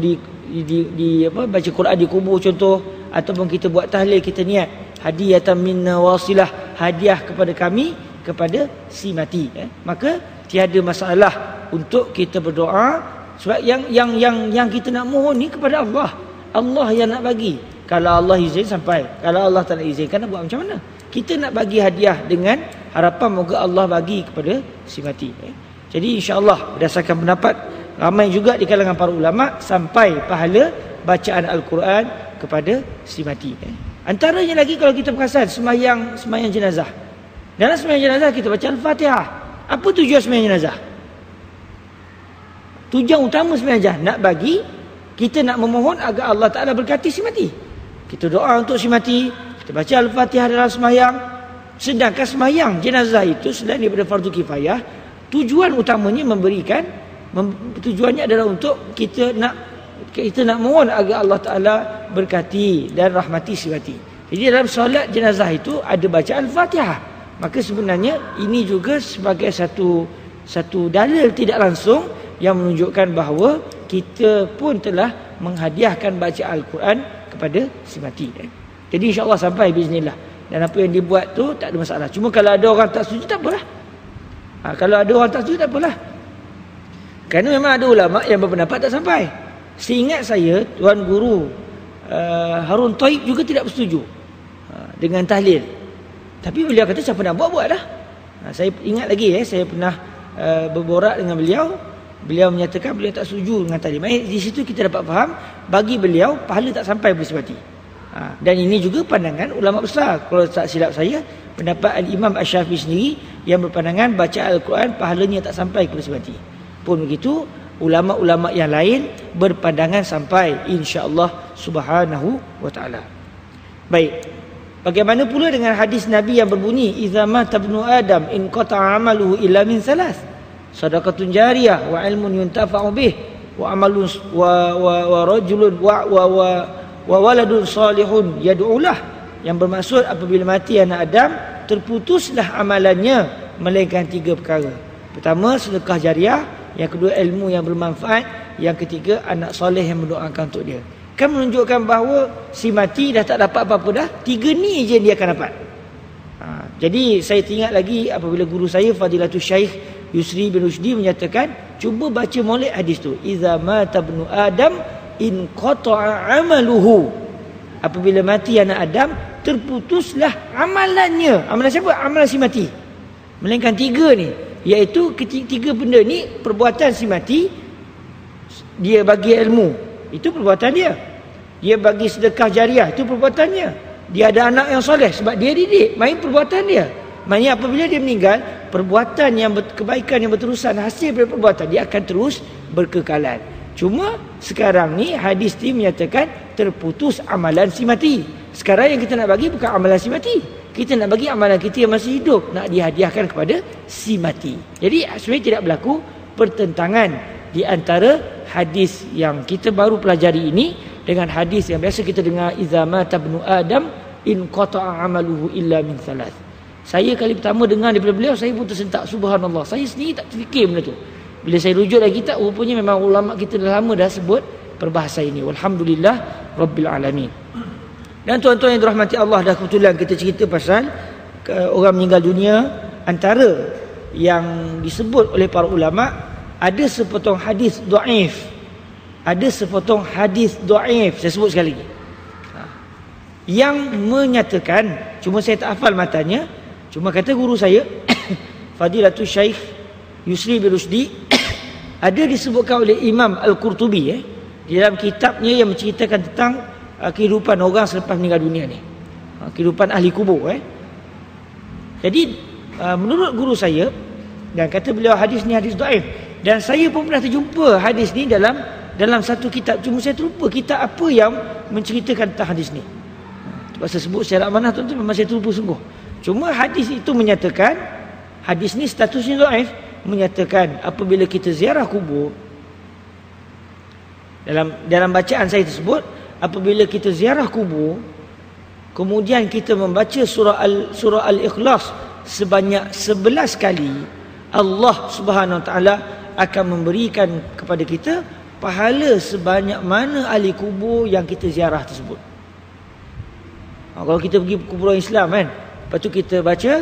S1: baca Quran di kubur contoh, ataupun kita buat tahlil, kita niat hadiyatan minna wasilah, hadiah kepada kami kepada si mati. Maka tiada masalah untuk kita berdoa, sebab yang kita nak mohon ni kepada Allah. Allah yang nak bagi. Kalau Allah izin sampai, kalau Allah tak nak izinkan, nak buat macam mana? Kita nak bagi hadiah dengan harapan moga Allah bagi kepada si mati. Jadi insya-Allah berdasarkan pendapat ramai juga di kalangan para ulama, sampai pahala bacaan Al-Quran kepada si mati.
S2: Antaranya lagi kalau kita perasan sembahyang jenazah. Dalam sembahyang jenazah kita baca Al-Fatihah. Apa tujuan sembahyang jenazah? Tujuan utama sembahyang jenazah nak bagi kita nak memohon agar Allah Ta'ala berkati si mati. Kita doa untuk si mati, kita baca Al-Fatihah dalam sembahyang. Sedangkan sembahyang jenazah itu selain daripada fardu kifayah, tujuan utamanya tujuannya adalah untuk kita nak mohon agar Allah Ta'ala berkati dan rahmati si mati. Jadi dalam solat jenazah itu ada baca Al-Fatihah. Maka sebenarnya ini juga sebagai satu dalil tidak langsung yang menunjukkan bahawa kita pun telah menghadiahkan baca Al-Quran kepada si mati. Jadi insya-Allah sampai biiznillah. Dan apa yang dibuat tu tak ada masalah. Cuma kalau ada orang tak setuju tak apalah. Kalau ada orang tak setuju tak apalah. Kerana memang ada ulama yang berpendapat tak sampai. Seingat saya Tuan Guru Harun Taib juga tidak bersetuju dengan tahlil. Tapi beliau kata siapa nak buat-buatlah. Saya ingat lagi saya pernah berborak dengan beliau. Beliau menyatakan beliau tak setuju dengan tahlil. Di situ kita dapat faham bagi beliau pahala tak sampai bersifati. Dan ini juga pandangan ulama besar. Kalau tak silap saya, pendapat Al-Imam Asy-Syafi'i sendiri yang berpandangan baca Al-Quran pahalanya tak sampai kepada si mati. Pun begitu, ulama-ulama yang lain berpandangan sampai, insya-Allah subhanahu wa ta'ala. Baik. Bagaimana pula dengan hadis Nabi yang berbunyi idza mata ibnu adam in qata'a amaluhu illa min salas. Shadaqatun jariyah wa ilmun yuntafa'u bih wa amalun wa rajulun wa waladun salihun yad'ulah, yang bermaksud apabila mati anak Adam terputuslah amalannya melainkan 3 perkara. Pertama sedekah jariah, yang kedua ilmu yang bermanfaat, yang ketiga anak soleh yang mendoakan untuk dia. Kan menunjukkan bahawa si mati dah tak dapat apa-apa dah, 3 ni je dia akan dapat. Jadi saya teringat lagi apabila guru saya Fadilatul Syekh Yusri bin Rushdi menyatakan cuba baca molek hadis tu, iza mata ibnu adam in qata'a amaluhu, apabila mati anak Adam terputuslah amalannya. Amalan siapa? Amalan si mati. Melainkan 3 ni, iaitu 3 benda ni perbuatan si mati. Dia bagi ilmu, itu perbuatan dia. Dia bagi sedekah jariah, itu perbuatannya. Dia ada anak yang soleh sebab dia didik, main perbuatan dia. Maksudnya apabila dia meninggal, perbuatan yang kebaikan yang berterusan hasil dari perbuatan dia akan terus berkekalan. Cuma sekarang ni hadis ni menyatakan terputus amalan si mati. Sekarang yang kita nak bagi bukan amalan si mati. Kita nak bagi amalan kita yang masih hidup, nak dihadiahkan kepada si mati. Jadi sebenarnya tidak berlaku pertentangan di antara hadis yang kita baru pelajari ini dengan hadis yang biasa kita dengar idza mata ibnu adam in qata'a amaluhu illa min salas. Saya kali pertama dengar daripada beliau, saya pun tersentak, subhanallah. Saya sendiri tak terfikir benda tu. Bila saya rujuk lagi kitab, rupanya memang ulama kita dah lama dah sebut perbahasan ini. Walhamdulillah Rabbil Alamin. Dan tuan-tuan yang dirahmati Allah, dah kebetulan kita cerita pasal orang meninggal dunia. Antara yang disebut oleh para ulama, ada sepotong hadis dhaif. Ada sepotong hadis dhaif, saya sebut sekali lagi, yang menyatakan, cuma saya tak hafal matanya, cuma kata guru saya Fadilatul Syekh Yusri bin Rushdi, ada disebutkan oleh Imam Al-Qurtubi di dalam kitabnya yang menceritakan tentang kehidupan orang selepas meninggal dunia ni, kehidupan ahli kubur. Jadi menurut guru saya, dan kata beliau hadis ni hadis dhaif, dan saya pun pernah terjumpa hadis ni dalam satu kitab, cuma saya terlupa kitab apa yang menceritakan tentang hadis ni. Pasal sebut secara amanah tuan-tuan, memang saya terlupa sungguh. Cuma hadis itu menyatakan, hadis ni statusnya dhaif, menyatakan apabila kita ziarah kubur, dalam bacaan saya tersebut, apabila kita ziarah kubur, kemudian kita membaca surah Al-Ikhlas sebanyak 11 kali, Allah Subhanahu Wa Taala akan memberikan kepada kita pahala sebanyak mana ahli kubur yang kita ziarah tersebut. Kalau kita pergi kuburan Islam kan, lepas tu kita baca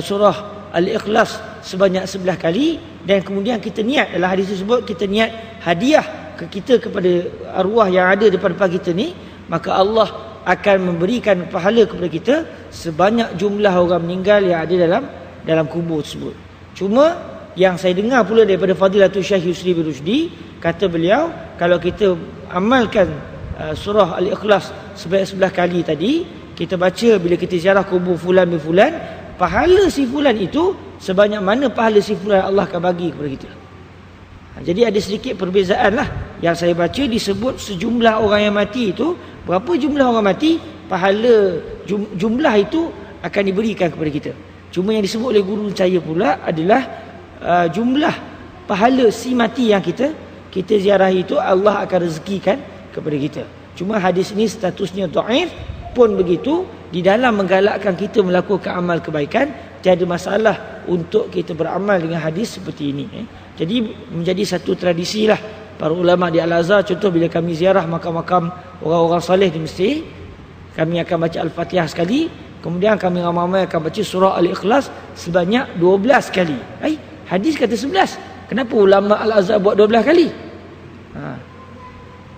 S2: surah Al-Ikhlas sebanyak 11 kali, dan kemudian kita niat, dalam hadis tersebut kita niat hadiah kepada arwah yang ada depan kita ni, maka Allah akan memberikan pahala kepada kita sebanyak jumlah orang meninggal yang ada dalam kubur tersebut. Cuma yang saya dengar pula daripada Fadilatul Syekh Yusri bin Rushdi, kata beliau, kalau kita amalkan surah Al-Ikhlas sebanyak 11 kali tadi, kita baca bila kita ziarah kubur fulan bin fulan, pahala si fulan itu sebanyak mana pahala si fulan Allah akan bagi kepada kita. Jadi ada sedikit perbezaan lah. Yang saya baca disebut sejumlah orang yang mati itu, berapa jumlah orang mati, pahala jumlah itu akan diberikan kepada kita. Cuma yang disebut oleh guru saya pula adalah jumlah pahala si mati yang kita ziarah itu Allah akan rezekikan kepada kita. Cuma hadis ini statusnya dhaif pun begitu, di dalam menggalakkan kita melakukan amal kebaikan, tiada masalah untuk kita beramal dengan hadis seperti ini. Jadi menjadi satu tradisi lah para ulama di Al-Azhar. Contoh bila kami ziarah makam-makam orang-orang saleh di Mesir, kami akan baca Al-Fatihah sekali, kemudian kami ramai-ramai akan baca surah Al-Ikhlas sebanyak 12 kali. Hadis kata 11. Kenapa ulama Al-Azhar buat 12 kali?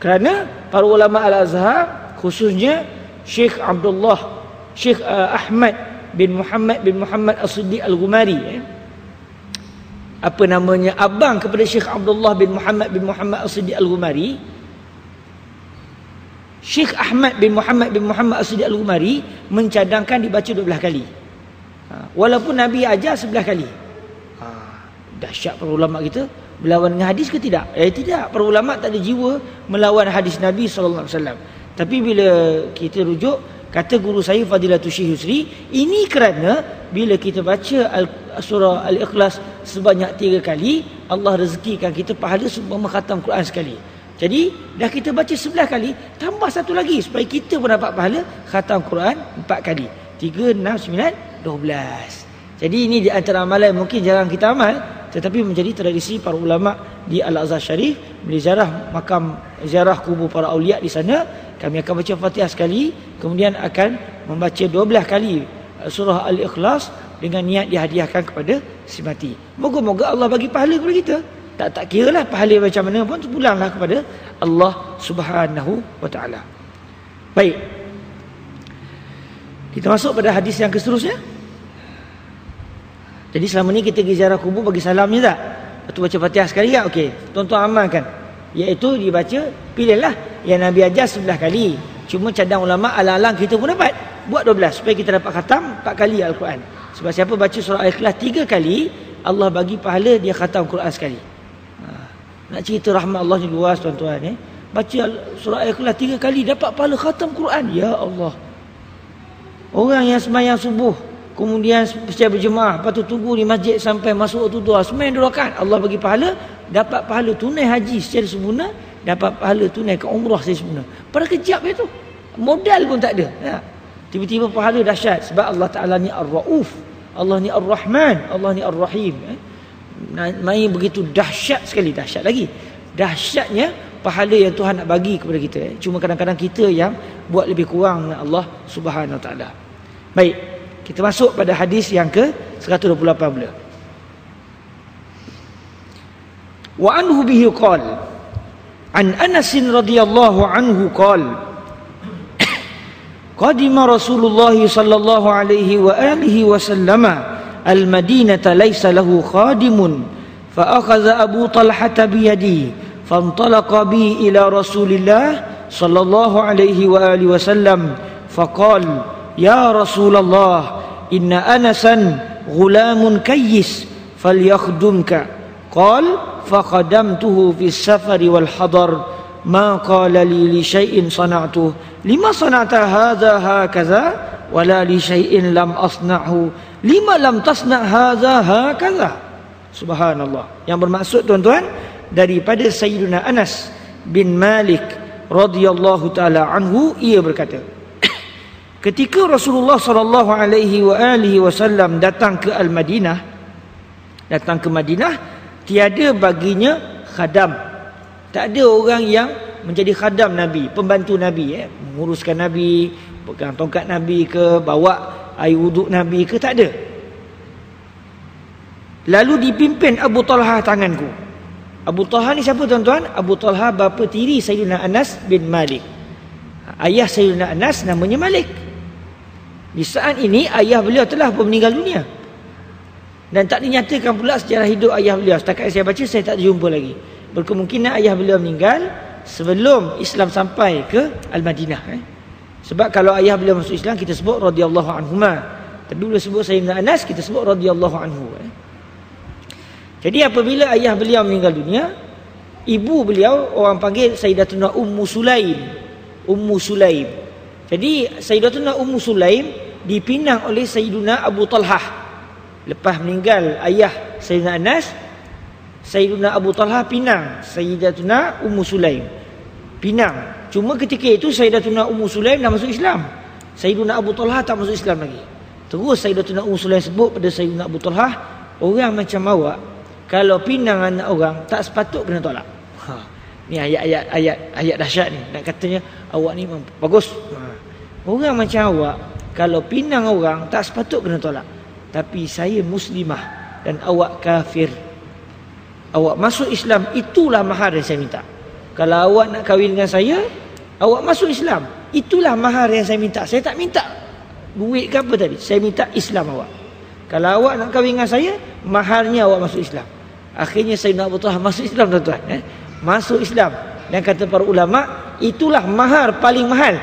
S2: Kerana para ulama Al-Azhar, khususnya Syekh Ahmad bin Muhammad As-Siddiq Al-Ghumari, apa namanya, abang kepada Syekh Abdullah bin Muhammad As-Siddiq Al-Ghumari, Syekh Ahmad bin Muhammad As-Siddiq Al-Ghumari mencadangkan dibaca 12 kali. Walaupun Nabi ajar 11 kali. Dahsyat para ulama kita melawan dengan hadis ke tidak? Tidak. Para ulama tak ada jiwa melawan hadis Nabi SAW. Tapi bila kita rujuk, kata guru saya Fadilatul Syekh Yusri, ini kerana bila kita baca surah Al-Ikhlas sebanyak 3 kali, Allah rezekikan kita pahala seumpama khatam Quran sekali. Jadi dah kita baca 11 kali, tambah satu lagi supaya kita pun dapat pahala khatam Quran 4 kali. 3, 6, 9, 12. Jadi ini di antara amalan mungkin jarang kita amal, tetapi menjadi tradisi para ulama di Al-Azhar Syarif. Bila ziarah kubur para aulia di sana, kami akan baca Fatihah sekali, kemudian akan membaca 12 kali surah Al-Ikhlas dengan niat dihadiahkan kepada si mati. Moga-moga Allah bagi pahala kepada kita. Tak kiralah pahala macam mana pun, pulanglah kepada Allah Subhanahu wa taala. Baik. Kita masuk pada hadis yang seterusnya. Jadi selama ni kita pergi ziarah kubur bagi salamnya tak? Lepas tu baca Fatihah sekali tak? Okey, tuan-tuan amalkan. Iaitu dibaca, pilihlah yang Nabi ajar 11 kali. Cuma cadang ulama alang-alang kita pun dapat buat 12 supaya kita dapat khatam 4 kali Al-Quran. Sebab siapa baca surah Al-Ikhlas 3 kali, Allah bagi pahala dia khatam Quran sekali. Nak cerita rahmat Allah ni luas tuan-tuan. Baca surah Al-Ikhlas 3 kali dapat pahala khatam Quran. Ya Allah. Orang yang sembahyang subuh, kemudian secara berjemaah, lepas tu tunggu di masjid sampai masuk waktu duha, sembahyang 2 rakaat, Allah bagi pahala, dapat pahala tunai haji secara sempurna, dapat pahala tunai ke umrah secara sempurna. Pada kejap itu, modal pun tak ada. Tiba-tiba pahala dahsyat sebab Allah Taala ni Ar-Rauf, Allah ni Ar-Rahman, Allah ni Ar-Rahim. Main begitu dahsyat sekali, dahsyat lagi. Dahsyatnya pahala yang Tuhan nak bagi kepada kita. Cuma kadang-kadang kita yang buat lebih kurang dengan Allah Subhanahu Wa Taala. Baik, kita masuk pada hadis yang ke 128 pula. Wa anhu bihi qala an Anas radhiyallahu anhu qala qadima Rasulullah sallallahu alaihi wa alihi wasallam al-Madinata laysa lahu khadimun fa akhadha Abu Talhah bi yadihi fantalaqa bi ila Rasulillah sallallahu alaihi wa alihi wasallam faqala ya Rasulullah inna Anasan ghulamun kayyis falyakhdumka qala faqadamtuhu fi safari wal hadar ma qala li syai'in sana'tu lima sana'ta hadha hakaza wala li syai'in lam asna'hu lima lam tasna' hadha hakaza. Subhanallah. Yang bermaksud tuan-tuan daripada Sayyidina Anas bin Malik radhiyallahu taala anhu, ia berkata, ketika Rasulullah sallallahu alaihi wasallam datang ke Al-Madinah, datang ke Madinah, tiada baginya khadam. Tak ada orang yang menjadi khadam Nabi, pembantu Nabi, menguruskan Nabi, pegang tongkat Nabi ke, bawa air wuduk Nabi ke, tak ada. Lalu dipimpin Abu Talhah tanganku. Abu Talhah ni siapa tuan-tuan? Abu Talhah bapa tiri Sayyidina Anas bin Malik. Ayah Sayyidina Anas namanya Malik. Di saat ini ayah beliau telah meninggal dunia. Dan tak dinyatakan pula sejarah hidup ayah beliau. Setakat saya baca, saya tak jumpa lagi. Berkemungkinan ayah beliau meninggal sebelum Islam sampai ke Al-Madinah. Sebab kalau ayah beliau masuk Islam, kita sebut radhiyallahu anhuma. Tapi bila sebut Sayyidina Anas, kita sebut radhiyallahu anhu. Jadi apabila ayah beliau meninggal dunia, ibu beliau orang panggil Sayyidatuna Ummu Sulaim. Ummu Sulaim. Jadi Sayyidatuna Ummu Sulaim dipinang oleh Sayyiduna Abu Talhah. Lepas meninggal ayah Sayyidina Anas, Sayyiduna Abu Talhah pinang Sayyidatuna Ummu Sulaim. Pinang. Cuma ketika itu Sayyidatuna Ummu Sulaim dah masuk Islam. Sayyiduna Abu Talhah tak masuk Islam lagi. Terus Sayyidatuna Ummu Sulaim sebut pada Sayyiduna Abu Talhah, orang macam awak kalau pinang anak orang tak sepatut kena tolak. Ni ayat dahsyat ni. Nak katanya awak ni bagus. Orang macam awak kalau pinang orang tak sepatut kena tolak. Tapi saya muslimah dan awak kafir. Awak masuk Islam, itulah mahar yang saya minta. Kalau awak nak kahwin dengan saya, awak masuk Islam, itulah mahar yang saya minta. Saya tak minta duit ke apa tadi. Saya minta Islam awak. Kalau awak nak kahwin dengan saya, maharnya awak masuk Islam. Akhirnya Sayyidina Abu Talhah masuk Islam, tuan-tuan. Masuk Islam. Dan kata para ulama, itulah mahar paling mahal.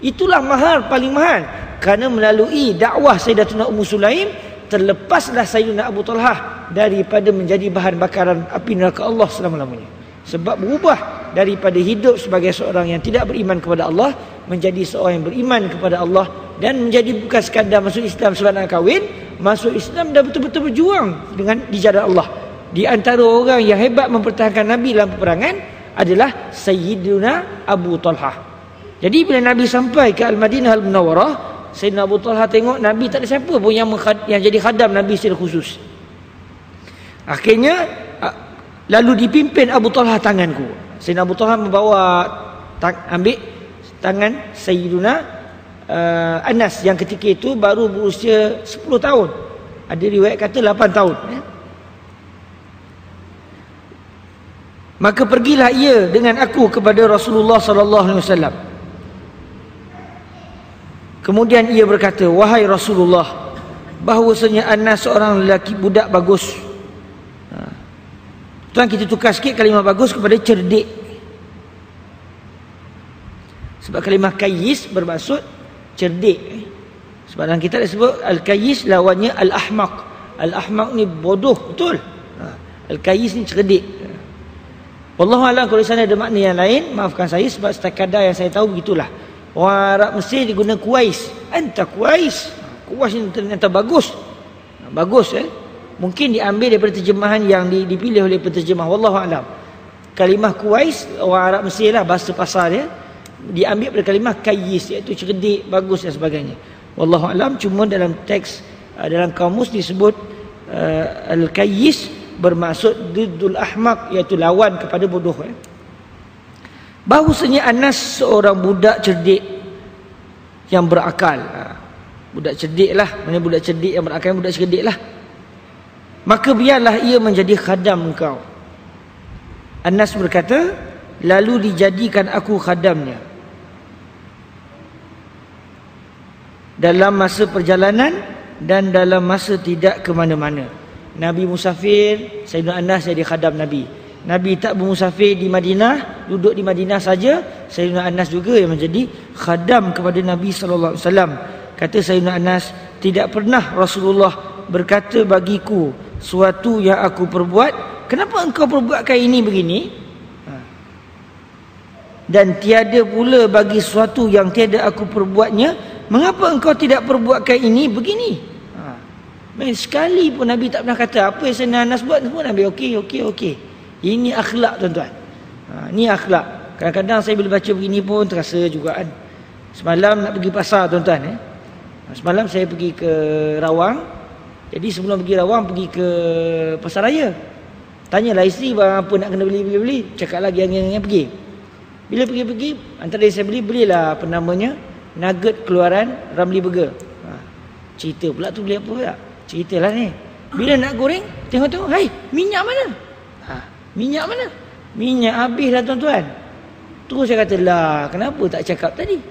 S2: Itulah mahar paling mahal. Kerana melalui dakwah Sayyidatuna Ummu Sulaim, terlepaslah Sayyidina Abu Talhah daripada menjadi bahan bakaran api neraka Allah selama-lamanya. Sebab berubah daripada hidup sebagai seorang yang tidak beriman kepada Allah menjadi seorang yang beriman kepada Allah, dan menjadi bukan sekadar masuk Islam sebab nak kahwin, masuk Islam dah betul-betul berjuang dengan di jalan Allah. Di antara orang yang hebat mempertahankan Nabi dalam peperangan adalah Sayyidina Abu Talhah. Jadi bila Nabi sampai ke Al-Madinah Al-Munawwarah, Sayyidina Abu Talhah tengok Nabi tak ada siapa pun yang jadi khadam Nabi secara khusus. Akhirnya lalu dipimpin Abu Talhah tanganku. Sayyidina Abu Talhah membawa ambil tangan Sayyiduna Anas yang ketika itu baru berusia 10 tahun. Ada riwayat kata 8 tahun. Maka pergilah ia dengan aku kepada Rasulullah sallallahu alaihi wasallam. Kemudian ia berkata, wahai Rasulullah, bahawasanya Anas seorang lelaki budak bagus. Tuan, kita tukar sikit kalimah bagus kepada cerdik. Sebab kalimah kayyis bermaksud cerdik. Sebab dalam kitab disebut al-kayyis lawannya al-ahmaq. Al-ahmaq ni bodoh, betul. Al-kayyis ni cerdik. Wallahu a'lam, kalau sana ada makna yang lain, maafkan saya sebab sekadar yang saya tahu begitulah. Orang Arab Mesir diguna kuais. Anta kuais. Kuais ni ternyata bagus. Bagus mungkin diambil daripada terjemahan yang dipilih oleh penterjemah. Wallahu a'lam. Kalimah kuais orang Arab Mesir lah, bahasa pasar dia, diambil daripada kalimah kayyis, iaitu cerdik, bagus dan sebagainya. Wallahu a'lam. Cuma dalam teks dalam kamus disebut al-kayyis bermaksud diddul ahmaq, iaitu lawan kepada bodoh. Bahawasanya Anas seorang budak cerdik yang berakal. Budak cerdik lah. Mana budak cerdik yang berakal, budak cerdik lah. Maka biarlah ia menjadi khadam engkau. Anas berkata, lalu dijadikan aku khadamnya. Dalam masa perjalanan dan dalam masa tidak ke mana-mana. Nabi musafir, Sayyidina Anas jadi khadam Nabi. Nabi tak bermusafir di Madinah, duduk di Madinah saja, Sayyidina Anas juga yang menjadi khadam kepada Nabi sallallahu alaihi wasallam. Kata Sayyidina Anas, tidak pernah Rasulullah berkata bagiku suatu yang aku perbuat, kenapa engkau perbuatkan ini begini? Dan tiada pula bagi suatu yang tiada aku perbuatnya, mengapa engkau tidak perbuatkan ini begini? Sekali pun Nabi tak pernah kata apa yang Sayyidina Anas buat, semua Nabi okey. Ini akhlak, tuan-tuan. Ini akhlak. Kadang-kadang saya bila baca begini pun terasa juga kan. Semalam nak pergi pasar, tuan-tuan. Semalam saya pergi ke Rawang. Jadi sebelum pergi Rawang, pergi ke Pasar Raya. Tanyalah isteri barang apa nak kena beli. Cakap lagi yang pergi. Bila pergi, antara yang saya belilah apa namanya, nugget keluaran Ramly Burger. Cerita pula tu beli apa pula. Ceritalah ni. Bila nak goreng, tengok-tengok, hai, minyak mana? Minyak mana? Minyak habis dah, tuan-tuan. Terus saya kata, lah, kenapa tak cakap tadi?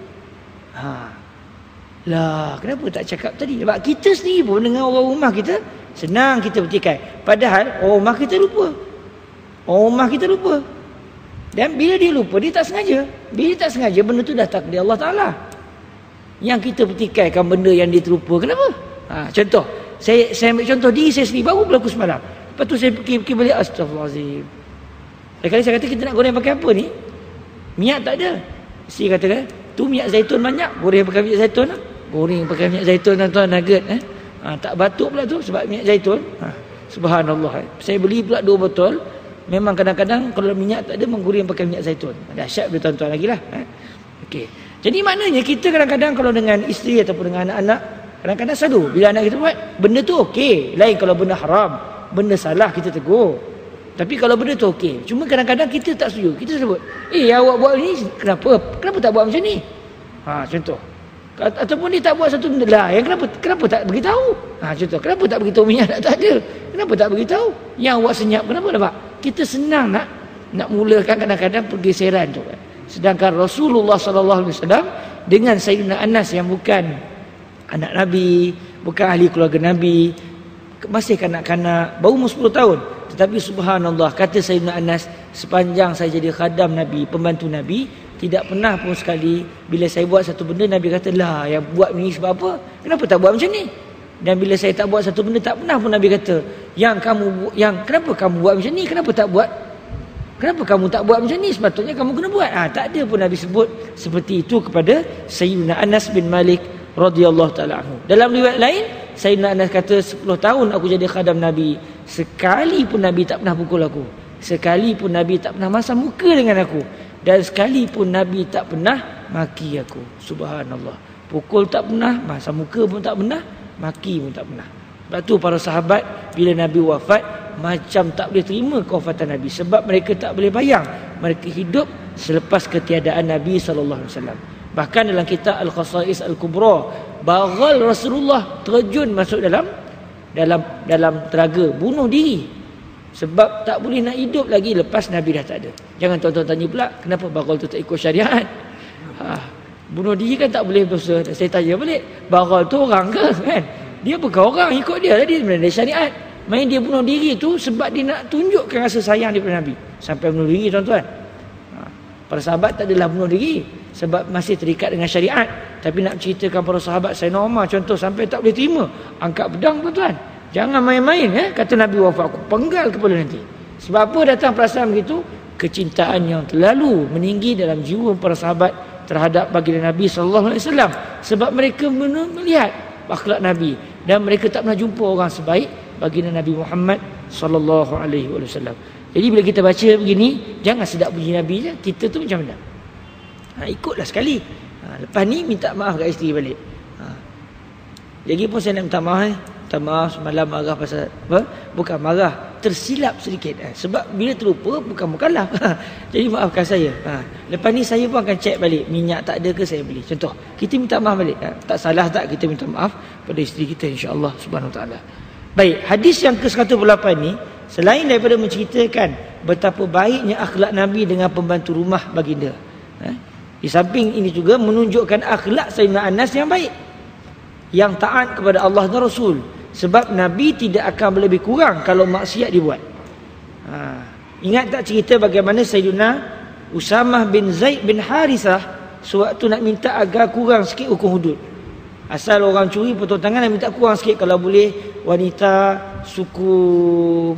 S2: Kenapa tak cakap tadi? Sebab kita sendiri pun dengan orang rumah kita, senang kita bertikai. Padahal orang rumah kita lupa. Dan bila dia lupa, dia tak sengaja. Bila dia tak sengaja, benda tu dah takdir Allah Ta'ala. Yang kita pertikaikan benda yang dia terlupa. Kenapa? Contoh, saya ambil contoh diri saya sendiri, baru berlaku semalam. Lepas tu saya fikir balik, astagfirullahaladzim. Kali saya kata kita nak goreng pakai apa ni? Minyak tak ada. Isteri katakan, tu minyak zaitun banyak, goreng pakai minyak zaitun lah. Goreng pakai minyak zaitun tuan-tuan, nugget. Tak batuk pula tu sebab minyak zaitun. Subhanallah. Saya beli pula 2 botol. Memang kadang-kadang kalau minyak tak ada, menggoreng pakai minyak zaitun. Dahsyat bila tuan-tuan lagi lah. Okey. Jadi maknanya kita kadang-kadang kalau dengan isteri ataupun dengan anak-anak, kadang-kadang selalu bila anak kita buat benda tu okey. Lain kalau benda haram, benda salah kita tegur. Tapi kalau benda tu okey. Cuma kadang-kadang kita tak setuju. Kita sebut, awak buat ni kenapa? Kenapa tak buat macam ni? Contoh. Ataupun dia tak buat satu benda lah. Yang kenapa tak beritahu? Contoh, kenapa tak beritahu minyak tak ada? Kenapa tak beritahu? Yang awak senyap, kenapa nampak? Kita senang nak mulakan kadang-kadang pergeseran tu. Sedangkan Rasulullah sallallahu alaihi wasallam dengan Sayyidina Anas yang bukan anak Nabi, bukan ahli keluarga Nabi, masih kanak-kanak, baru 10 tahun. Tetapi subhanallah, kata Sayyidina Anas, sepanjang saya jadi khadam Nabi, pembantu Nabi, tidak pernah pun sekali bila saya buat satu benda Nabi kata, lah yang buat ni sebab apa? Kenapa tak buat macam ni? Dan bila saya tak buat satu benda, tak pernah pun Nabi kata, kenapa kamu buat macam ni? Kenapa kamu tak buat macam ni? Sepatutnya kamu kena buat. Tak ada pun Nabi sebut seperti itu kepada Sayyidina Anas bin Malik radhiyallahu taala anhu. Dalam riwayat lain, Sayyidina Anas kata 10 tahun aku jadi khadam Nabi, sekali pun Nabi tak pernah pukul aku. Sekali pun Nabi tak pernah masam muka dengan aku. Dan sekali pun Nabi tak pernah maki aku. Subhanallah. Pukul tak pernah, masam muka pun tak pernah, maki pun tak pernah. Sebab tu para sahabat bila Nabi wafat macam tak boleh terima kewafatan Nabi, sebab mereka tak boleh bayang mereka hidup selepas ketiadaan Nabi sallallahu alaihi wasallam. Bahkan dalam kitab Al-Khasa'is Al-Kubra, bagal Rasulullah terjun masuk dalam telaga, bunuh diri sebab tak boleh nak hidup lagi lepas Nabi dah tak ada. Jangan tuan-tuan tanya pula kenapa bagal tu tak ikut syariat. Bunuh diri kan tak boleh dosa. Saya tanya balik, bagal tu orang ke kan? Dia bukan orang, ikut dia tadi sebenarnya syariat. Main dia bunuh diri tu sebab dia nak tunjukkan rasa sayang daripada Nabi. Sampai bunuh diri tuan-tuan. Para sahabat tak adalah bunuh diri sebab masih terikat dengan syariat. Tapi nak ceritakan para sahabat Sayyidina Umar contoh sampai tak boleh terima, angkat pedang tuan-tuan. Jangan main-main kata Nabi wafat, aku penggal kepala nanti. Sebab apa datang perasaan begitu? Kecintaan yang terlalu meninggi dalam jiwa para sahabat terhadap baginda Nabi sallallahu alaihi wasallam, sebab mereka melihat akhlak Nabi dan mereka tak pernah jumpa orang sebaik baginda Nabi Muhammad sallallahu alaihi wasallam. Jadi bila kita baca begini, jangan sedap puji Nabi je, kita tu macam mana? Ikutlah sekali. Lepas ni minta maaf kat isteri balik. Lagi pun saya nak minta maaf. Minta maaf semalam marah pasal apa? Bukan marah, tersilap sedikit. Sebab bila terlupa bukan mukallaf. Jadi maafkan saya. Lepas ni saya pun akan cek balik minyak tak ada ke saya beli. Contoh, kita minta maaf balik. Tak salah tak kita minta maaf pada isteri kita, insya-Allah Subhanahu Wa Taala. Baik, hadis yang ke-108 ni selain daripada menceritakan betapa baiknya akhlak Nabi dengan pembantu rumah baginda, di samping ini juga menunjukkan akhlak Sayyidina Anas yang baik, yang taat kepada Allah dan Rasul. Sebab Nabi tidak akan lebih kurang kalau maksiat dibuat. Ingat tak cerita bagaimana Sayyidina Usamah bin Zaid bin Harithah sewaktu nak minta agar kurang sikit hukum hudud. Asal orang curi potong tangan, nak minta kurang sikit kalau boleh wanita suku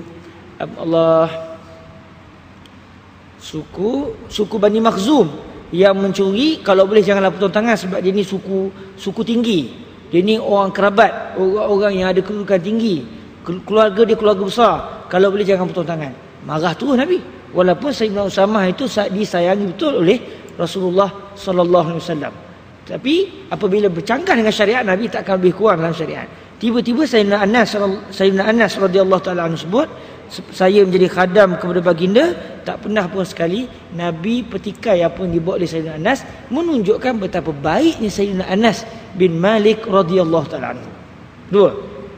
S2: suku Bani Makhzum yang mencuri, kalau boleh janganlah potong tangan sebab dia ni suku tinggi. Dia ni orang kerabat, orang yang ada kedudukan tinggi, keluarga dia keluarga besar. Kalau boleh jangan potong tangan. Marah terus Nabi. Walaupun Sayyidina Usamah itu disayangi betul oleh Rasulullah sallallahu alaihi wasallam. Tapi apabila bercanggah dengan syariat, Nabi tak akan lebih kurang dalam syariat. Tiba-tiba Sayyidina Anas radhiyallahu taala anhu sebut, saya menjadi khadam kepada baginda, tak pernah pun sekali Nabi petikai apa yang dibuat oleh Sayyidina Anas, menunjukkan betapa baiknya Sayyidina Anas bin Malik radhiyallahu taala anhu. Dua.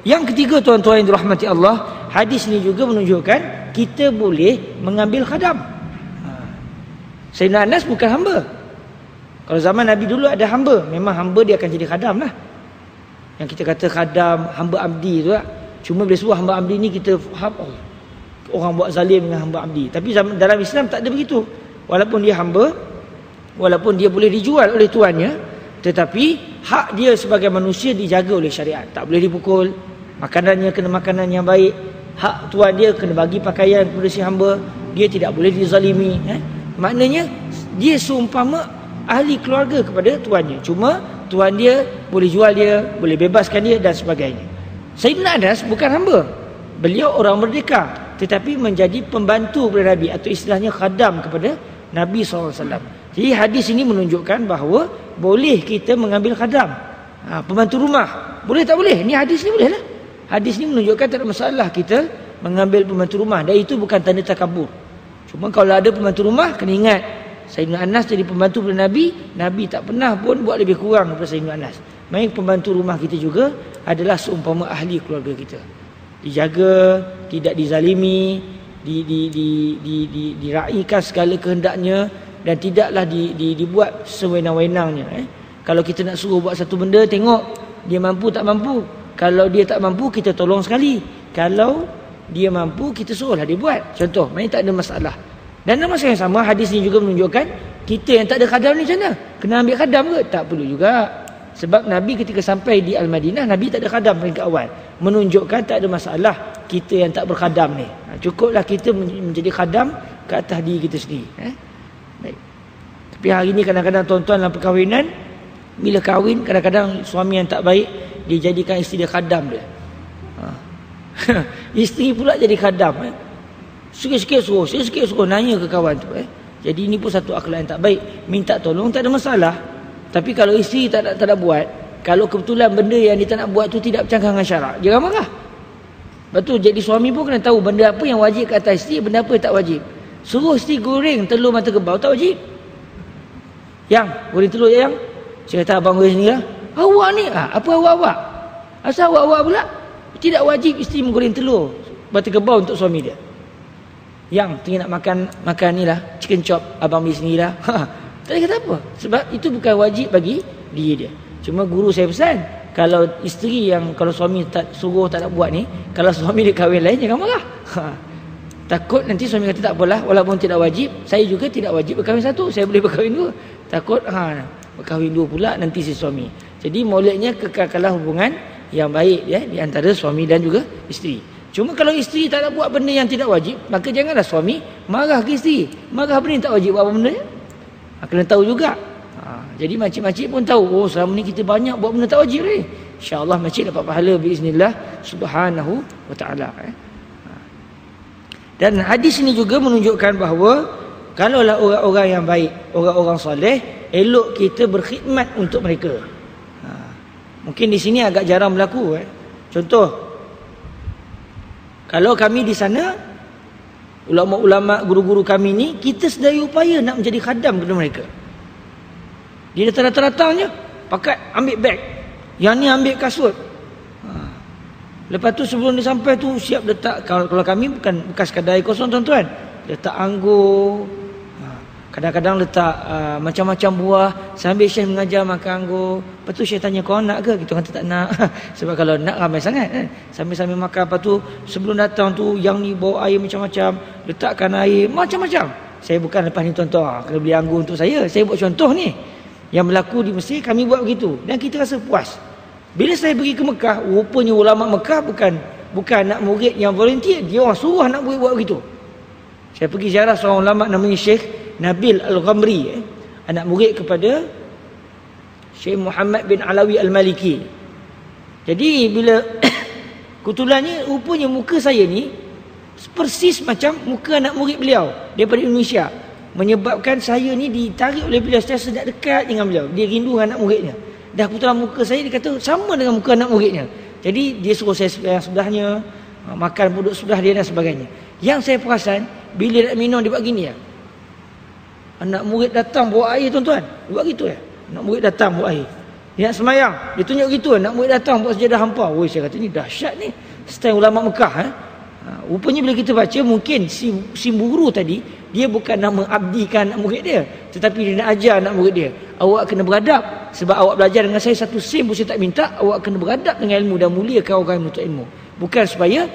S2: Yang ketiga tuan-tuan yang dirahmati Allah, hadis ini juga menunjukkan kita boleh mengambil khadam. Sayyidina Anas bukan hamba. Kalau zaman Nabi dulu ada hamba, memang hamba dia akan jadi khadam lah. Yang kita kata khadam, hamba abdi tu lah. Cuma bila suruh hamba abdi ni kita faham, orang buat zalim dengan hamba abdi. Tapi dalam Islam tak ada begitu. walaupun dia hamba, walaupun dia boleh dijual oleh tuannya, tetapi hak dia sebagai manusia dijaga oleh syariat. Tak boleh dipukul, makanannya kena makanan yang baik, hak tuan dia kena bagi pakaian kepada si hamba, dia tidak boleh dizalimi. Maknanya dia seumpama ahli keluarga kepada tuannya. Cuma tuan dia boleh jual dia, boleh bebaskan dia dan sebagainya. Sayyidina Anas bukan hamba. Beliau orang merdeka, tetapi menjadi pembantu kepada Nabi, atau istilahnya khadam kepada Nabi SAW. Jadi hadis ini menunjukkan bahawa boleh kita mengambil khadam, pembantu rumah. Boleh tak boleh? Ini hadis ni boleh lah. Hadis ni menunjukkan tak ada masalah kita mengambil pembantu rumah, dan itu bukan tanda takabur. Cuma kalau ada pembantu rumah, kena ingat Sayyidina Anas jadi pembantu kepada Nabi. Nabi tak pernah pun buat lebih kurang daripada Sayyidina Anas. Main pembantu rumah kita juga adalah seumpama ahli keluarga kita. Dijaga, tidak dizalimi, diraikan segala kehendaknya, dan tidaklah dibuat sewenang-wenangnya. Kalau kita nak suruh buat satu benda, tengok dia mampu tak mampu. Kalau dia tak mampu, kita tolong sekali. Kalau dia mampu, kita suruhlah dia buat. Contoh, main tak ada masalah. Dan dalam masa yang sama, hadis ni juga menunjukkan kita yang tak ada khadam ni macam mana? Kena ambil khadam ke? Tak perlu juga. Sebab Nabi ketika sampai di Al-Madinah, Nabi tak ada khadam peringkat awal. Menunjukkan tak ada masalah kita yang tak berkhadam ni. Cukuplah kita menjadi khadam ke atas diri kita sendiri. Baik. Tapi hari ni kadang-kadang tuan-tuan dalam perkahwinan, bila kahwin, kadang-kadang suami yang tak baik, dia jadikan isteri dia khadam dia. Isteri pula jadi khadam. Sikit-sikit suruh nanya ke kawan tu. Jadi ini pun satu akhlak yang tak baik. Minta tolong tak ada masalah. Tapi kalau isteri tak nak buat, kalau kebetulan benda yang dia tak nak buat tu tidak bercanggah dengan syarak, jangan marah. Betul, jadi suami pun kena tahu benda apa yang wajib ke atas isteri, benda apa yang tak wajib. Suruh isteri goreng telur mata kebau, tak wajib. Yang goreng telur yang saya kata abang goreng sendiri lah. Awak ni apa awak-awak? Asal awak-awak pula? Tidak wajib isteri menggoreng telur mata kebau untuk suami dia. Yang tinggal nak makan ni lah, chicken chop, abang beli sendiri lah. Tak ada kata apa. Sebab itu bukan wajib bagi diri dia. Cuma guru saya pesan, kalau isteri yang kalau suami tak suruh tak nak buat ni, kalau suami dia kahwin lain, jangan marah. Takut nanti suami kata tak apalah, walaupun tidak wajib, saya juga tidak wajib berkahwin satu, saya boleh berkahwin dua. Takut berkahwin dua pula nanti si suami. Jadi maulidnya kekalkanlah hubungan yang baik di antara suami dan juga isteri. Cuma kalau isteri tak nak buat benda yang tidak wajib, maka janganlah suami marah ke isteri. Marah benda yang tak wajib, buat apa benda? Kena tahu juga. Jadi makcik-makcik pun tahu, selama ni kita banyak buat benda tak wajib ni. InsyaAllah makcik dapat pahala biiznillah subhanahu wa ta'ala. Dan hadis ini juga menunjukkan bahawa kalaulah orang-orang yang baik, orang-orang soleh, elok kita berkhidmat untuk mereka. Mungkin di sini agak jarang berlaku. Contoh, kalau kami di sana, ulama-ulama, guru-guru kami ni, kita sedaya upaya nak menjadi khadam kepada mereka. Dia datang-datangnya pakai ambil beg, yang ni ambil kasut. Lepas tu sebelum dia sampai tu siap letak, kalau kami bukan sekadar air kosong tuan-tuan, letak anggur, kadang-kadang letak macam-macam buah. Sambil Syekh mengajar makan anggur. Lepas tu Syekh tanya, kau nak ke? Kita kata tak nak. Sebab kalau nak ramai sangat kan. Sambil-sambil makan. Lepas tu sebelum datang tu, yang ni bawa air macam-macam, letakkan air macam-macam. Saya bukan lepas ni tuan-tuan kena beli anggur untuk saya buat contoh ni. Yang berlaku di Mesir, kami buat begitu. Dan kita rasa puas. Bila saya pergi ke Mekah, rupanya ulama Mekah bukan anak murid yang volunteer. Dia orang suruh anak murid buat begitu. Saya pergi ziarah seorang ulama namanya Syekh Nabil Al-Ghamri, anak murid kepada Syekh Muhammad bin Alawi Al-Maliki. Jadi bila kebetulannya rupanya muka saya ni persis macam muka anak murid beliau daripada Indonesia. Menyebabkan saya ni ditarik oleh beliau secara sedap dekat dengan beliau. Dia rindu anak muridnya. Dah kebetulan muka saya dia kata sama dengan muka anak muridnya. Jadi dia suruh saya yang sebelahnya, makan duduk sebelah dia dan sebagainya. Yang saya perasan, bila nak minum dia buat gini ya. Anak murid datang bawa air tuan-tuan. Buat gitu ya. Anak murid datang bawa air. Dia nak semayang, dia tunjuk gitu. Anak murid datang bawa sejadah hampa. Woi, saya kata ni dahsyat ni. Style ulama Mekah. Rupanya bila kita baca, mungkin si guru tadi, dia bukan nak mengabdikan anak murid dia, tetapi dia nak ajar anak murid dia. Awak kena beradab. Sebab awak belajar dengan saya satu sen pun saya tak minta. Awak kena beradab dengan ilmu dan muliakan orang menuntut ilmu. Bukan supaya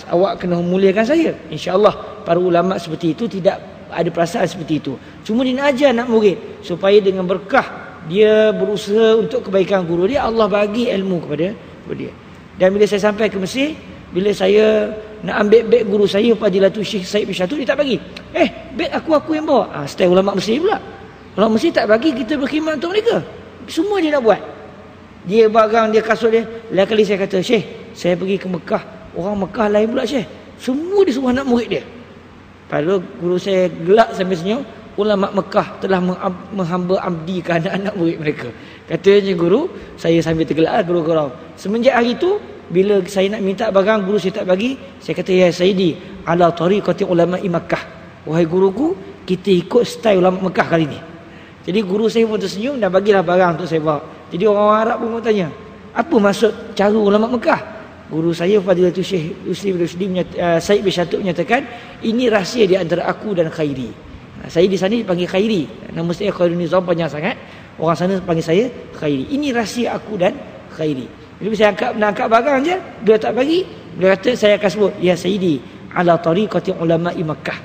S2: awak kena muliakan saya. InsyaAllah para ulama seperti itu tidak ada perasaan seperti itu. Cuma dia nak ajar anak murid supaya dengan berkah dia berusaha untuk kebaikan guru dia, Allah bagi ilmu kepada dia. Dan bila saya sampai ke Mesir, bila saya nak ambil beg guru saya Fadilatul Syekh Said bin Syatut, dia tak bagi. Beg aku yang bawa. Style ulama Mesir pula. Ulama Mesir tak bagi kita berkhidmat untuk mereka. Semua dia nak buat. Dia barang, dia kasut dia. Lain kali saya kata, Syekh, saya pergi ke Mekah. Orang Mekah lain pula, Syekh. Semua disuruh anak murid dia. Padahal guru saya gelak sampai senyum. Ulama Mekah telah menghamba abdikan anak-anak murid mereka. Katanya guru, saya sambil tergelak, guru korang. Semenjak hari itu, bila saya nak minta barang, guru saya tak bagi. Saya kata, ya Sayyidi, ala tariqati ulama'i Makkah. Wahai guruku, kita ikut style ulama Mekah kali ni. Jadi guru saya pun tersenyum dan bagilah barang untuk saya bawa. Jadi orang Arab pun bertanya, apa maksud cara ulama Mekah? Guru saya Fadilatul Syekh Said bin Syatut menyatakan, ini rahsia di antara aku dan Khairi. Saya di sana dipanggil Khairi. Nama saya Khairul Nizam panjang sangat. Orang sana panggil saya Khairi. Ini rahsia aku dan Khairi. Bila saya nak angkat barang je, dia tak bagi. Dia kata, saya akan sebut, ya Sayyidi, ala tariqati ulama'i Makkah.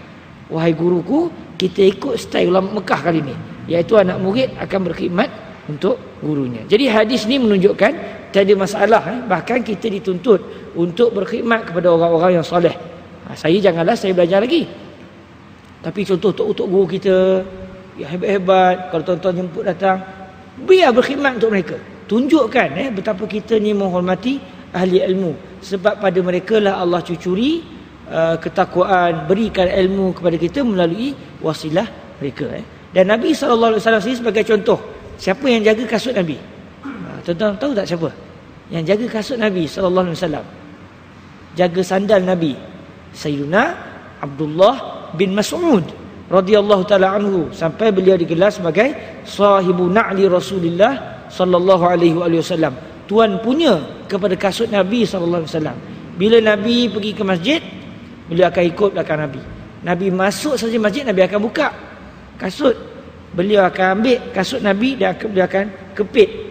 S2: Wahai guruku, kita ikut style ulama Mekah kali ni. Iaitu anak murid akan berkhidmat untuk gurunya. Jadi hadis ni menunjukkan tiada masalah. Bahkan kita dituntut untuk berkhidmat kepada orang-orang yang soleh. Saya janganlah saya belajar lagi. Tapi contoh untuk guru kita yang hebat-hebat, kalau tuan-tuan jemput datang, biar berkhidmat untuk mereka. Tunjukkan betapa kita ni menghormati ahli ilmu. Sebab pada mereka lah Allah cucuri ketakwaan, berikan ilmu kepada kita melalui wasilah mereka. Dan Nabi SAW sendiri sebagai contoh. Siapa yang jaga kasut Nabi? Tuan-tuan tahu tak siapa? Yang jaga kasut Nabi SAW, jaga sandal Nabi, Sayyiduna Abdullah bin Mas'ud radhiyallahu taala anhu, sampai beliau digelar sebagai sahibu na'li Rasulullah sallallahu alaihi wasallam, tuan punya kepada kasut Nabi sallallahu alaihi wasallam. Bila Nabi pergi ke masjid, beliau akan ikut belakang Nabi. Nabi masuk saja masjid, Nabi akan buka kasut, beliau akan ambil kasut Nabi dan beliau akan kepit.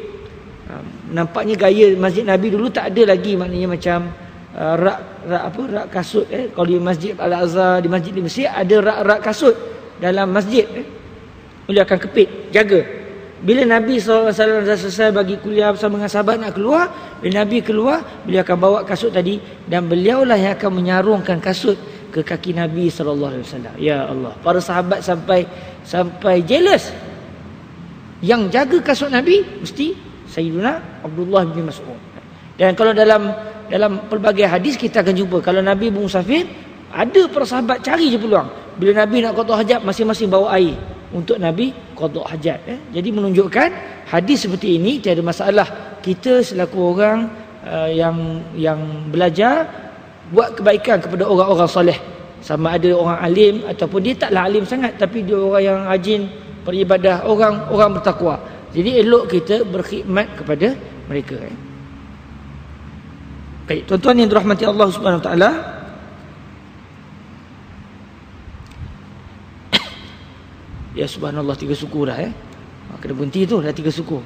S2: Nampaknya gaya masjid Nabi dulu tak ada lagi, maknanya macam rak kasut. Kalau di Masjid Al-Azhar, di Masjid di Mesir ada rak kasut dalam masjid. Beliau akan kepit, jaga. Bila Nabi SAW dah selesai bagi kuliah bersama dengan sahabat nak keluar, bila Nabi keluar, beliau akan bawa kasut tadi dan beliaulah yang akan menyarungkan kasut ke kaki Nabi SAW. Ya Allah, para sahabat sampai jealous. Yang jaga kasut Nabi mesti Sayyiduna Abdullah bin Mas'ud. Dan kalau dalam pelbagai hadis kita akan jumpa, kalau Nabi bermusafir, ada para sahabat cari je peluang. Bila Nabi nak qada hajat, masing-masing bawa air untuk Nabi qada hajat. Jadi menunjukkan hadis seperti ini tiada masalah. Kita selaku orang yang belajar buat kebaikan kepada orang-orang soleh, sama ada orang alim ataupun dia taklah alim sangat tapi dia orang yang rajin beribadah, orang bertakwa. Jadi elok kita berkhidmat kepada mereka. Baik, tuan-tuan yang dirahmati Allah Subhanahu Wa Taala, ya subhanallah, 3 suku dah kena berhenti tu, dah 3 suku.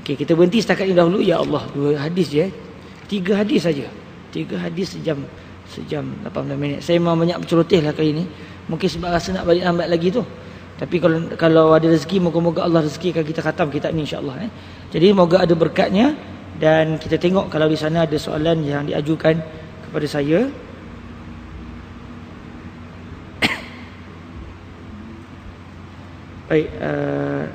S2: Okey, kita berhenti setakat ini dahulu. Ya Allah, 2 hadis je 3 hadis saja. 3 hadis sejam 18 minit. Saya memang banyak berceloteh lah kali ni. Mungkin sebab rasa nak balik lambat lagi tu. Tapi kalau ada rezeki, moga-moga Allah rezekikan kita khatam kitab ni insya-Allah. Jadi moga ada berkatnya. Dan kita tengok kalau di sana ada soalan yang diajukan kepada saya. Baik,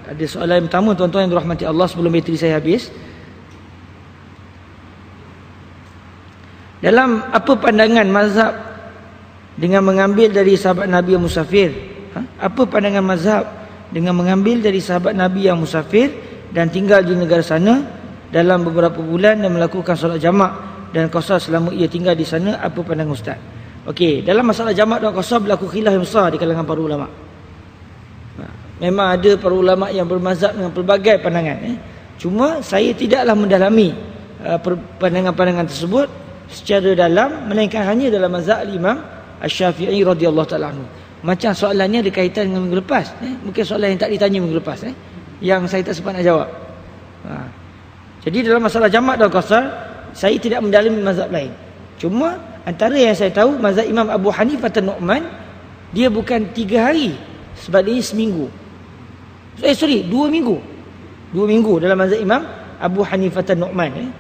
S2: ada soalan yang pertama, tuan-tuan yang dirahmati Allah, sebelum bateri saya habis. Dalam apa pandangan mazhab dengan mengambil dari sahabat Nabi yang musafir? Apa pandangan mazhab dengan mengambil dari sahabat Nabi yang musafir dan tinggal di negara sana dalam beberapa bulan dan melakukan solat jamak dan qasar selama ia tinggal di sana? Apa pandangan ustaz? Okey, dalam masalah jamak dan qasar berlaku khilaf yang besar di kalangan para ulama. Memang ada para ulama yang bermazhab dengan pelbagai pandangan. Cuma saya tidaklah mendalami pandangan-pandangan tersebut secara dalam, melainkan hanya dalam mazhab Imam Asy-Syafi'i radhiyallahu taala anhu. Macam soalannya ada kaitan dengan minggu lepas. Mungkin soalan yang tak ditanya minggu lepas, yang saya tak sempat nak jawab. Jadi dalam masalah jamak dan qasar, saya tidak mendalami mazhab lain. Cuma antara yang saya tahu, mazhab Imam Abu Hanifah An-Nu'man Dia bukan 3 hari, sebab dia seminggu. 2 minggu. 2 minggu dalam mazhab Imam Abu Hanifah An-Nu'man.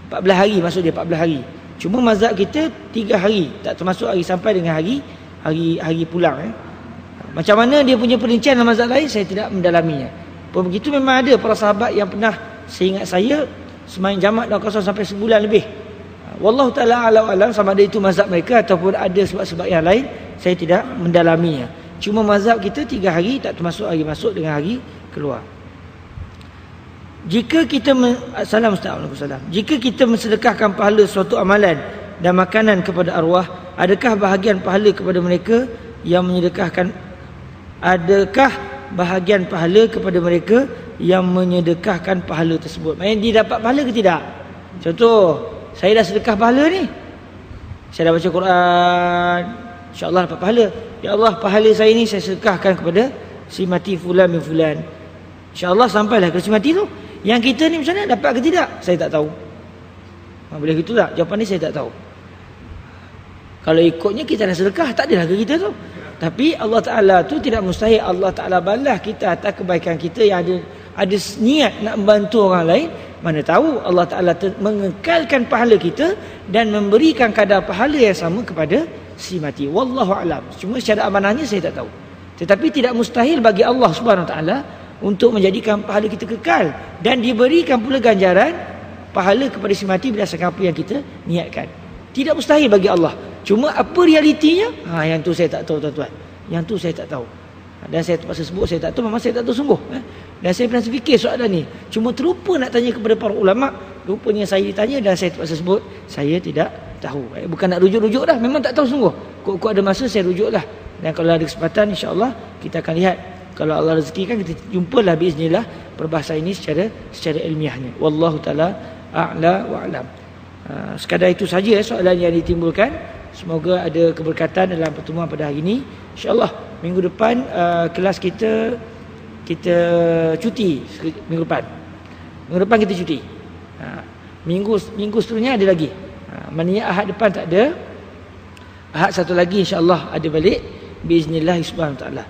S2: 14 hari maksud dia, 14 hari. Cuma mazhab kita 3 hari, tak termasuk hari sampai dengan hari pulang. Macam mana dia punya perincian dalam mazhab lain, saya tidak mendalaminya. Pun begitu memang ada para sahabat yang pernah, seingat saya, sembahyang jamak dalam kosong sampai sebulan lebih. Wallahu ta'ala alam, sama ada itu mazhab mereka ataupun ada sebab-sebab yang lain, saya tidak mendalaminya. Cuma mazhab kita 3 hari, tak termasuk hari masuk dengan hari keluar. Jika kita jika kita mensedekahkan pahala suatu amalan dan makanan kepada arwah, adakah bahagian pahala kepada mereka yang menyedekahkan pahala tersebut? Maksudnya dia dapat pahala ke tidak? Contoh, saya dah sedekah pahala ni, saya dah baca Quran, insya-Allah dapat pahala. Ya Allah, pahala saya ni saya sedekahkan kepada si mati fulan bin fulan, insya-Allah sampailah ke si mati tu. Yang kita ni macam mana, dapat ke tidak? Saya tak tahu. Boleh gitu tak? Jawapan ni saya tak tahu. Kalau ikutnya kita dah sedekah, tak adalah ke kita tu. Tapi Allah Ta'ala tu tidak mustahil Allah Ta'ala balas kita atas kebaikan kita yang ada niat nak membantu orang lain. Mana tahu Allah Ta'ala mengekalkan pahala kita dan memberikan kadar pahala yang sama kepada si mati. Wallahu a'lam. Cuma secara amanahnya saya tak tahu. Tetapi tidak mustahil bagi Allah Subhanahu Wa Ta'ala untuk menjadikan pahala kita kekal dan diberikan pula ganjaran pahala kepada si mati berdasarkan apa yang kita niatkan. Tidak mustahil bagi Allah. Cuma apa realitinya? Yang tu saya tak tahu tuan-tuan. Yang tu saya tak tahu. Dan saya terpaksa sebut saya tak tahu, memang saya tak tahu sungguh. Dan saya pernah fikir soalan ni. Cuma terlupa nak tanya kepada para ulama. Rupanya saya ditanya dan saya terpaksa sebut saya tidak tahu. Bukan nak rujuk-rujuk dah, memang tak tahu sungguh. Kok ada masa saya rujuklah. Dan kalau ada kesempatan, insya-Allah kita akan lihat. Kalau Allah rezekikan, kita jumpalah biiznillah perbahasan ini secara ilmiahnya. Wallahu taala a'la wa a'lam. Sekadar itu saja soalan yang ditimbulkan. Semoga ada keberkatan dalam pertemuan pada hari ini. InsyaAllah minggu depan kelas kita cuti. Minggu depan kita cuti. Minggu seterusnya ada lagi. Maknanya Ahad depan tak ada. Ahad satu lagi insyaAllah ada balik biiznillah subhanahu wa ta'ala.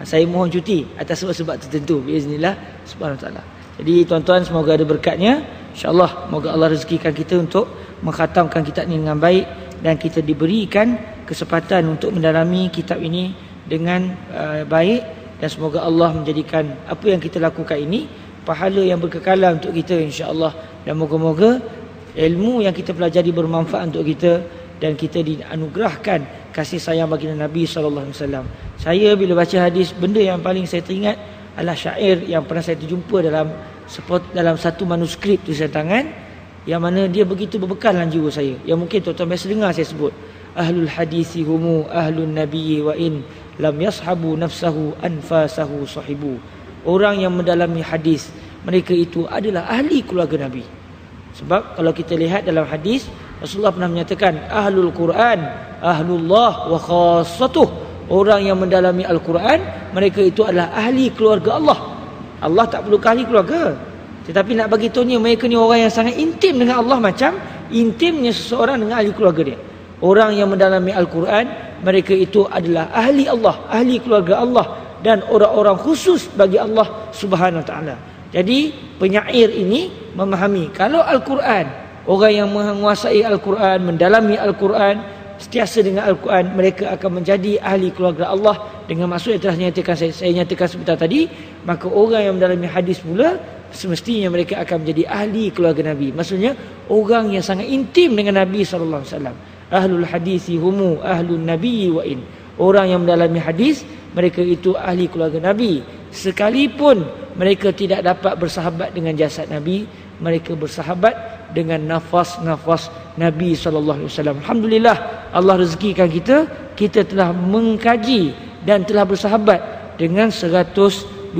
S2: Saya mohon cuti atas sebab-sebab tertentu biiznillah subhanahu wa ta'ala. Jadi tuan-tuan, semoga ada berkatnya. InsyaAllah moga Allah rezekikan kita untuk mengkhatamkan kitab ini dengan baik dan kita diberikan kesempatan untuk mendalami kitab ini dengan baik, dan semoga Allah menjadikan apa yang kita lakukan ini pahala yang berkekalan untuk kita insya-Allah, dan moga-moga ilmu yang kita pelajari bermanfaat untuk kita dan kita dianugerahkan kasih sayang baginda Nabi sallallahu alaihi wasallam. Saya bila baca hadis, benda yang paling saya teringat adalah syair yang pernah saya terjumpa dalam satu manuskrip tulisan tangan, yang mana dia begitu berbekal dalam jiwa saya, yang mungkin tuan-tuan biasa dengar saya sebut. Ahlul hadisi humu ahlun nabiyyi wa in lam yashabu nafsahu anfasahu sahibu. Orang yang mendalami hadis, mereka itu adalah ahli keluarga Nabi. Sebab kalau kita lihat dalam hadis, Rasulullah pernah menyatakan ahlul Quran ahlullah wa khassatuh. Orang yang mendalami Al-Quran, mereka itu adalah ahli keluarga Allah. Allah tak perlu ahli keluarga, tetapi nak bagi tahunya mereka ni orang yang sangat intim dengan Allah, macam intimnya seseorang dengan ahli keluarga dia. Orang yang mendalami Al-Quran, mereka itu adalah ahli Allah, ahli keluarga Allah, dan orang-orang khusus bagi Allah Subhanahu Wa Taala. Jadi penyair ini memahami kalau Al-Quran, orang yang menguasai Al-Quran, mendalami Al-Quan, setiasa dengan Al-Quran, mereka akan menjadi ahli keluarga Allah. Dengan maksud yang telah saya nyatakan sebentar tadi, maka orang yang mendalami hadis pula semestinya mereka akan menjadi ahli keluarga Nabi. Maksudnya orang yang sangat intim dengan Nabi sallallahu alaihi wasallam. Ahlul hadisi humu ahlun nabiyyi wa in. Orang yang mendalami hadis, mereka itu ahli keluarga Nabi. Sekalipun mereka tidak dapat bersahabat dengan jasad Nabi, mereka bersahabat dengan nafas-nafas Nabi sallallahu alaihi wasallam. Alhamdulillah, Allah rezekikan kita telah mengkaji dan telah bersahabat dengan 128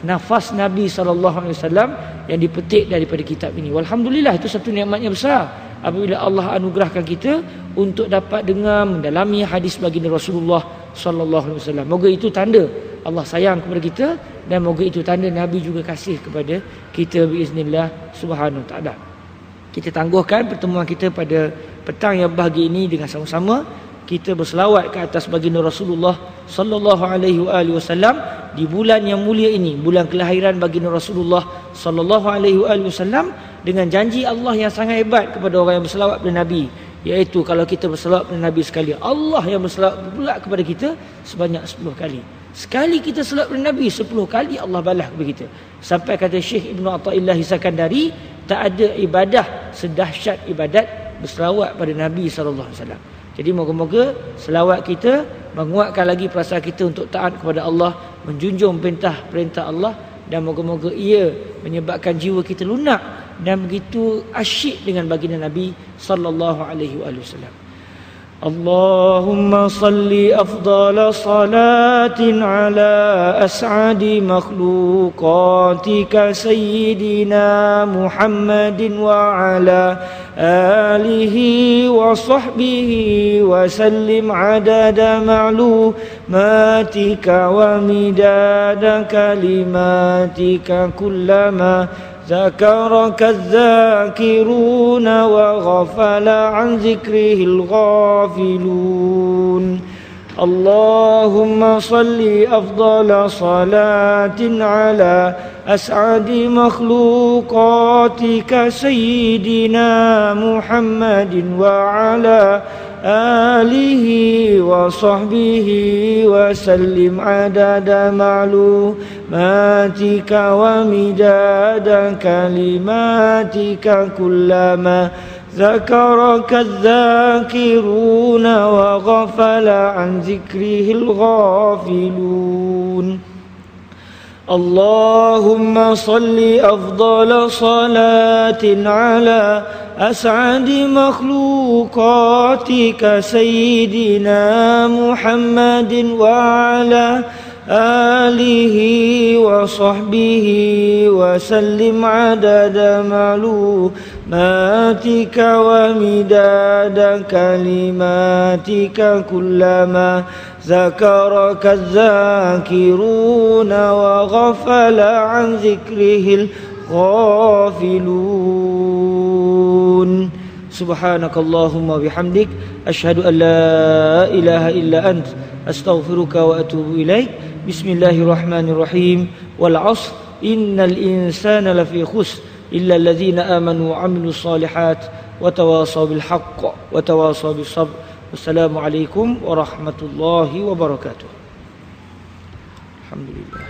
S2: nafas Nabi sallallahu alaihi wasallam yang dipetik daripada kitab ini. Alhamdulillah, itu satu nikmatnya besar apabila Allah anugerahkan kita untuk dapat dengar, mendalami hadis baginda Rasulullah sallallahu alaihi wasallam. Moga itu tanda Allah sayang kepada kita, dan moga itu tanda Nabi juga kasih kepada kita biiznillah subhanahu wa taala. Kita tangguhkan pertemuan kita pada petang yang bahagia ini dengan sama-sama, kita berselawat ke atas baginda Rasulullah sallallahu alaihi wasallam di bulan yang mulia ini, bulan kelahiran baginda Rasulullah sallallahu alaihi wasallam, dengan janji Allah yang sangat hebat kepada orang yang berselawat kepada Nabi, iaitu kalau kita berselawat kepada Nabi sekali, Allah yang berselawat pula kepada kita sebanyak 10 kali. Sekali kita selawat kepada Nabi, 10 kali Allah balas kepada kita. Sampai kata Syekh Ibn Athaillah Sakandari, tak ada ibadah sedahsyat ibadat berselawat pada Nabi sallallahu alaihi wasallam. Jadi moga-moga selawat kita menguatkan lagi perasaan kita untuk taat kepada Allah, menjunjung perintah Allah, dan moga-moga ia menyebabkan jiwa kita lunak dan begitu asyik dengan baginda Nabi sallallahu alaihi wasallam. Allahumma salli afdala salatin ala as'adi makhluqatika sayyidina Muhammadin wa ala alihi wa sahbihi wa sallim adada ma'lumatika wa midada kalimatika kullama ذكرك الذاكرون وغفل عن ذكره الغافلون اللهم صل أفضل صلاة على أسعد مخلوقاتك سيدنا محمد وعلى آله وصحبه وسلم عدد معلوماتك ومداد كلماتك كلما ذكرك الذاكرون وغفل عن ذكره الغافلون اللهم صل أفضل صلاة على أسعد مخلوقاتك سيدنا محمد وعلى آله وصحبه وسلم عدد معلوماتك ومداد كلماتك كلما ذكرك الذاكرون وغفل عن ذكره الغافلون سبحانك اللهم وبحمدك أشهد أن لا إله إلا أنت أستغفرك وأتوب إليك بسم الله الرحمن الرحيم والعصر إن الإنسان لفي خسر إلا الذين آمنوا وعملوا الصالحات وتواصوا بالحق وتواصوا بالصبر والسلام عليكم ورحمة الله وبركاته الحمد لله